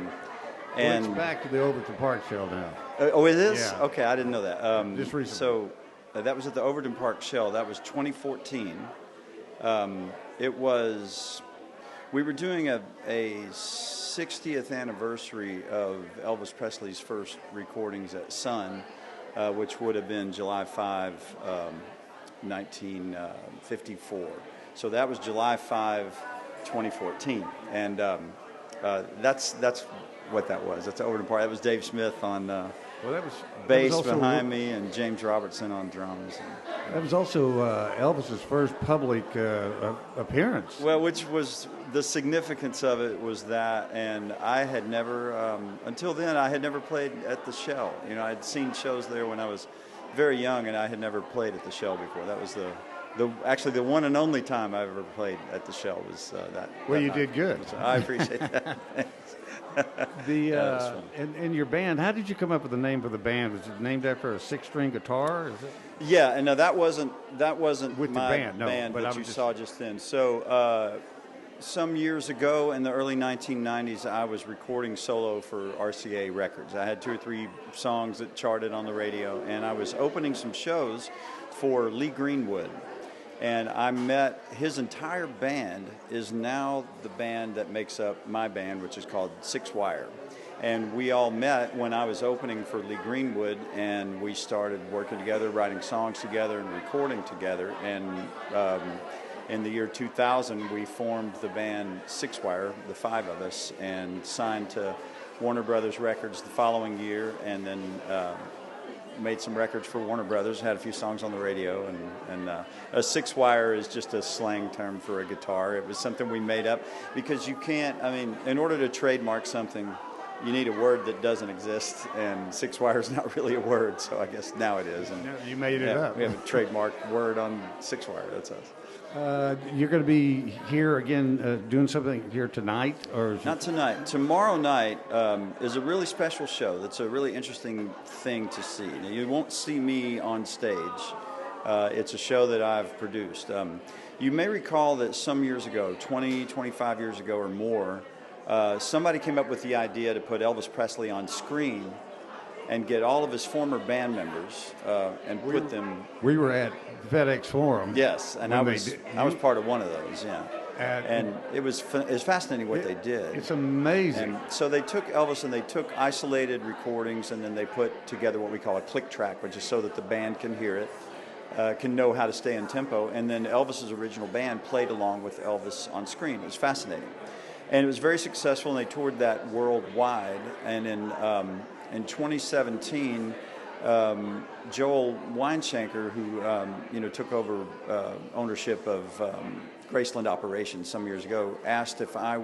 And it's back to the Overton Park Shell now. Oh, it is? Yeah. Okay, I didn't know that. Just recently. So that was at the Overton Park Shell. That was 2014. We were doing a 60th anniversary of Elvis Presley's first recordings at Sun, which would have been July 5, 1954. So that was July 5, 2014. And that's what that was. That's Overton Park. That was Dave Smith on bass behind me, and James Robertson on drums. That was also Elvis's first public appearance. Well, which was the significance of it was that, and I had never, until then, I had never played at the Shell. You know, I'd seen shows there when I was very young, and I had never played at the Shell before. That was actually the one and only time I ever played at the Shell was that. Well, you did good. So I appreciate that. And your band, how did you come up with the name for the band? Was it named after a 6-string guitar? Is it? Yeah, and no, that wasn't with my the band, but you saw just then. So some years ago in the early 1990s, I was recording solo for RCA Records. I had 2 or 3 songs that charted on the radio, and I was opening some shows for Lee Greenwood. And I met his entire band is now the band that makes up my band, which is called Six Wire. And we all met when I was opening for Lee Greenwood, and we started working together, writing songs together, and recording together. And in the year 2000, we formed the band Six Wire, the 5 of us, and signed to Warner Brothers Records the following year, and then made some records for Warner Brothers, had a few songs on the radio, and a 6-wire is just a slang term for a guitar. It was something we made up because you can't, I mean, in order to trademark something, you need a word that doesn't exist, and 6-wire is not really a word, so I guess now it is. And you made it up. We have a trademark word on 6-wire, that's us. You're going to be here again doing something here tonight? Or Not tonight. Tomorrow night is a really special show. That's a really interesting thing to see. Now, you won't see me on stage. It's a show that I've produced. You may recall that some years ago, 20, 25 years ago or more, somebody came up with the idea to put Elvis Presley on screen and get all of his former band members and put them. We were at FedEx Forum. Yes, and I was part of one of those. Yeah, and it was fascinating what they did. It's amazing. And so they took Elvis and they took isolated recordings, and then they put together what we call a click track, which is so that the band can hear it, can know how to stay in tempo, and then Elvis's original band played along with Elvis on screen. It was fascinating, and it was very successful, and they toured that worldwide. And in 2017, Joel Weinshanker, who took over ownership of Graceland operations some years ago, asked if I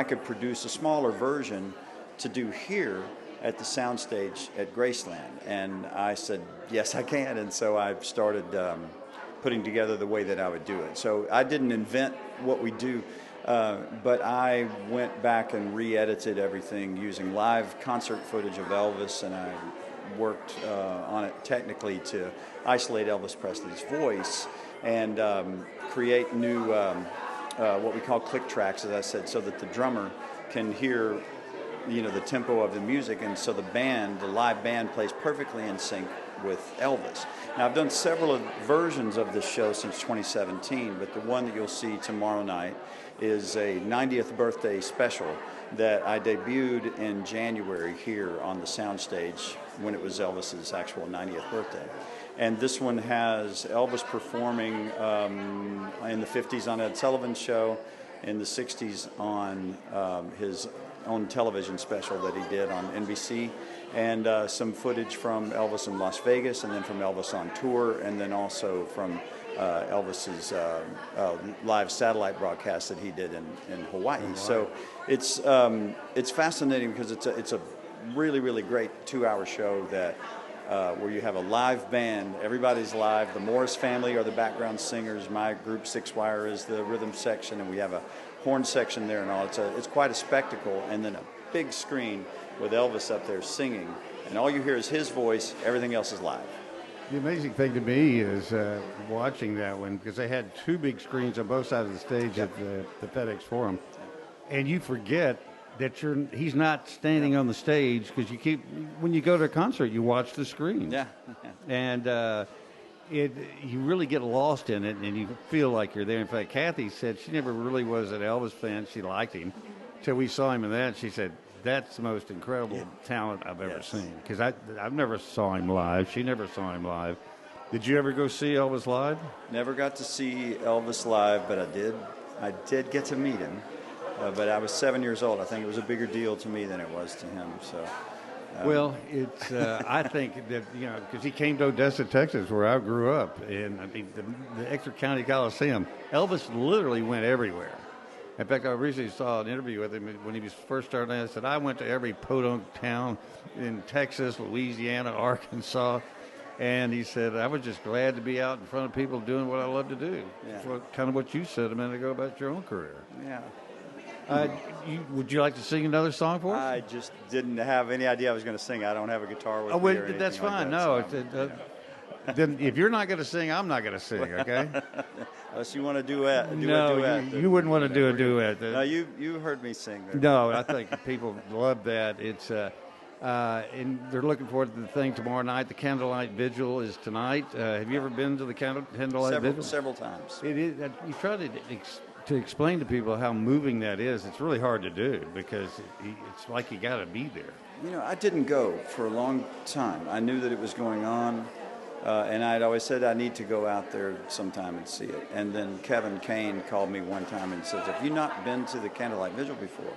could produce a smaller version to do here at the soundstage at Graceland, and I said yes, I can, and so I started putting together the way that I would do it. So I didn't invent what we do. But I went back and re-edited everything using live concert footage of Elvis, and I worked on it technically to isolate Elvis Presley's voice and create new what we call click tracks, as I said, so that the drummer can hear the tempo of the music, and so the live band plays perfectly in sync with Elvis. Now, I've done several versions of this show since 2017, but the one that you'll see tomorrow night is a 90th birthday special that I debuted in January here on the soundstage when it was Elvis's actual 90th birthday. And this one has Elvis performing in the 50s on Ed Sullivan's show, in the 60s on his own television special that he did on NBC, and some footage from Elvis in Las Vegas, and then from Elvis on tour, and then also from Elvis's live satellite broadcast that he did in Hawaii. So it's fascinating because it's a really, really great 2-hour show that where you have a live band. Everybody's live. The Morris family are the background singers. My group, 6-wire, is the rhythm section, and we have a horn section there and all. It's quite a spectacle, and then a big screen with Elvis up there singing, and all you hear is his voice. Everything else is live. The amazing thing to me is watching that one, because they had 2 big screens on both sides of the stage at the FedEx Forum, and you forget that he's not standing on the stage, because when you go to a concert, you watch the screen. Yeah. And you really get lost in it, and you feel like you're there. In fact, Kathy said she never really was an Elvis fan. She liked him till we saw him in that. She said, that's the most incredible talent I've ever seen. Because I've never saw him live. She never saw him live. Did you ever go see Elvis live? Never got to see Elvis live, but I did get to meet him. But I was 7 years old. I think it was a bigger deal to me than it was to him. So. Well, it's. I think that because he came to Odessa, Texas, where I grew up, and I mean the Exeter County Coliseum. Elvis literally went everywhere. In fact, I recently saw an interview with him when he was first starting out. He said, I went to every podunk town in Texas, Louisiana, Arkansas. And he said, I was just glad to be out in front of people doing what I love to do. Yeah. Kind of what you said a minute ago about your own career. Yeah. Would you like to sing another song for us? I just didn't have any idea I was going to sing. I don't have a guitar with me or anything. That's fine. Like that, then if you're not going to sing, I'm not going to sing, okay? Unless you want to do a No, duet. you wouldn't want to do a duet. No, you heard me sing there. No, I think people love that. It's and they're looking forward to the thing tomorrow night. The candlelight vigil is tonight. Have you ever been to the candlelight vigil? Several times. It is. You try to explain to people how moving that is. It's really hard to do because it's like you got to be there. You know, I didn't go for a long time. I knew that it was going on, and I'd always said I need to go out there sometime and see it. And then Kevin Kane called me one time and said, "Have you not been to the candlelight vigil before?"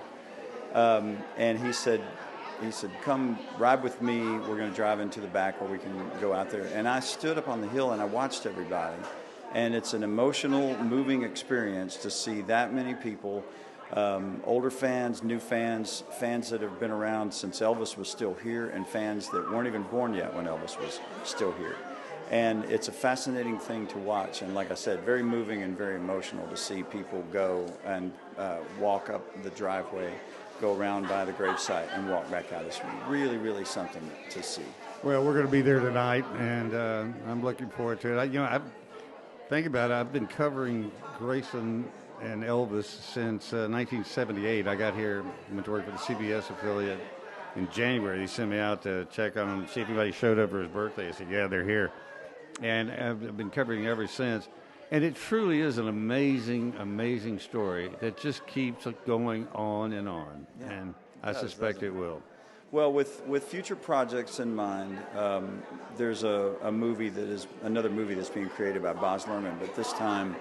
And he said, "Come ride with me. We're going to drive into the back where we can go out there." And I stood up on the hill and I watched everybody. And it's an emotional, moving experience to see that many people, older fans, new fans, fans that have been around since Elvis was still here, and fans that weren't even born yet when Elvis was still here. And it's a fascinating thing to watch. And like I said, very moving and very emotional to see people go and walk up the driveway, go around by the gravesite and walk back out. It's really, really something to see. Well, we're going to be there tonight, and I'm looking forward to it. Think about it. I've been covering Graceland and Elvis since 1978. I got here, went to work for the CBS affiliate in January. They sent me out to check on them, see if anybody showed up for his birthday. I said, yeah, they're here. And I've been covering ever since. And it truly is an amazing, amazing story that just keeps going on and on. Yeah, and I suspect it will. Well, with future projects in mind, there's another movie that's being created by Baz Luhrmann, but this time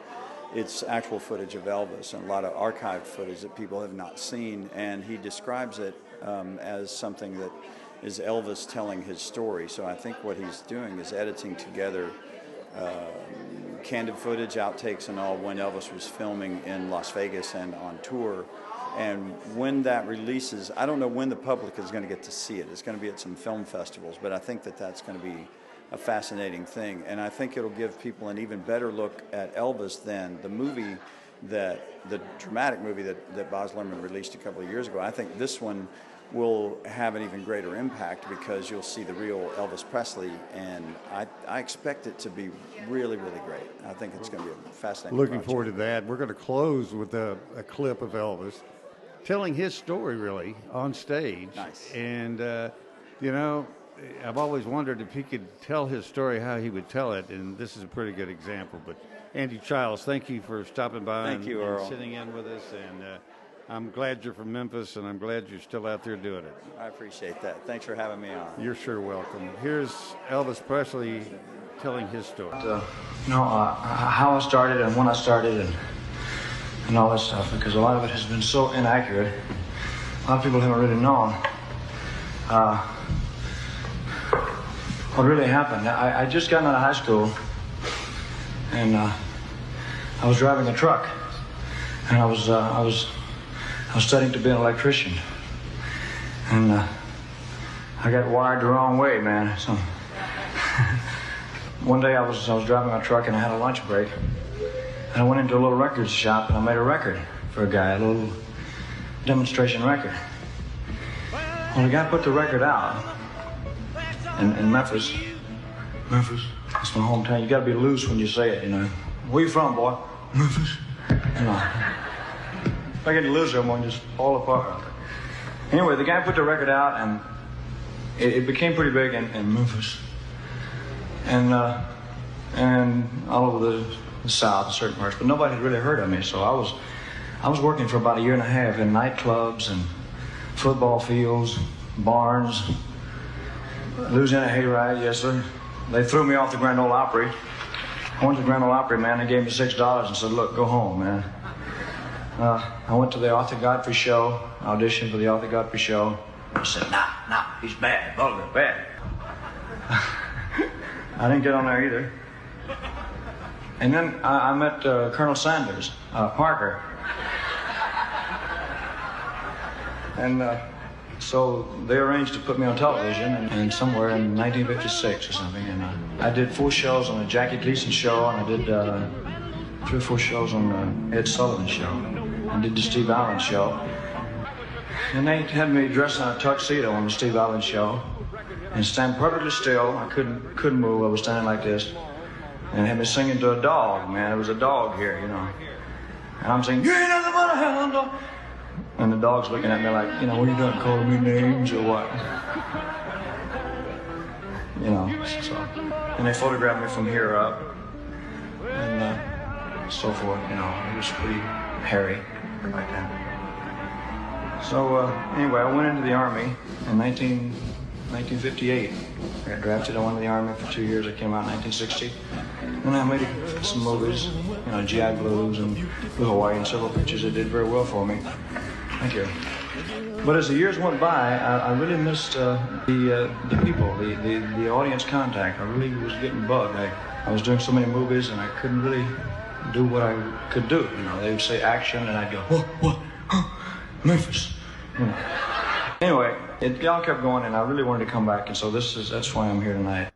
it's actual footage of Elvis and a lot of archived footage that people have not seen, and he describes it as something that is Elvis telling his story. So I think what he's doing is editing together candid footage, outtakes and all, when Elvis was filming in Las Vegas and on tour. And when that releases, I don't know when the public is going to get to see it. It's going to be at some film festivals, but I think that that's going to be a fascinating thing. And I think it'll give people an even better look at Elvis than the dramatic movie that Baz Luhrmann released a couple of years ago. I think this one will have an even greater impact because you'll see the real Elvis Presley, and I expect it to be really, really great. I think it's going to be a fascinating project. Forward to that. We're going to close with a clip of Elvis telling his story, really, on stage. Nice. And, I've always wondered if he could tell his story, how he would tell it, and this is a pretty good example. But Andy Childs, thank you for stopping by and sitting in with us. And I'm glad you're from Memphis, and I'm glad you're still out there doing it. I appreciate that. Thanks for having me on. You're sure welcome. Here's Elvis Presley telling his story. How I started and when I started and all that stuff, because a lot of it has been so inaccurate. A lot of people haven't really known what really happened. I just got out of high school, and I was driving a truck, and I was studying to be an electrician, and I got wired the wrong way, man. So one day I was driving a truck and I had a lunch break, and I went into a little record shop and I made a record for a guy, a little demonstration record. Well, the guy put the record out in Memphis. Memphis, that's my hometown. You gotta be loose when you say it, Where you from, boy? Memphis. If I get loose, I'm gonna just fall apart. Anyway, the guy put the record out, and it became pretty big in Memphis, and all over the South, in certain parts. But nobody had really heard of me, so I was working for about a year and a half in nightclubs and football fields, barns, Louisiana hayride, yes sir. They threw me off the Grand Ole Opry. I went to the Grand Ole Opry, man. They gave me $6 and said, "Look, go home, man." I went to the Arthur Godfrey show, auditioned for the Arthur Godfrey show. I said, nah, he's bad, vulgar, bad. I didn't get on there either. And then I met Colonel Sanders, Parker. And so they arranged to put me on television and somewhere in 1956 or something. And I did 4 shows on the Jackie Gleason show, and I did 3 or 4 shows on the Ed Sullivan show. I did the Steve Allen show. And they had me dressed in a tuxedo on the Steve Allen show and stand perfectly still. I couldn't move. I was standing like this. and had me singing to a dog, man. There was a dog here, you know. And I'm saying, you ain't nothing but a hound dog. And the dog's looking at me like, you know, what are you doing, calling me names or what? You know, so. And they photographed me from here up and so forth, you know. It was pretty hairy back then. So anyway, I went into the Army in 1958. I got drafted. I went to the Army for 2 years. I came out in 1960. And I made some movies, you know, GI Blues and Blue Hawaii and several pictures that did very well for me. Thank you. But as the years went by, I really missed the people, the audience contact. I really was getting bugged. I was doing so many movies and I couldn't really do what I could do. You know, they would say action and I'd go, what, Memphis. You know. Anyway, it all kept going and I really wanted to come back, and so that's why I'm here tonight.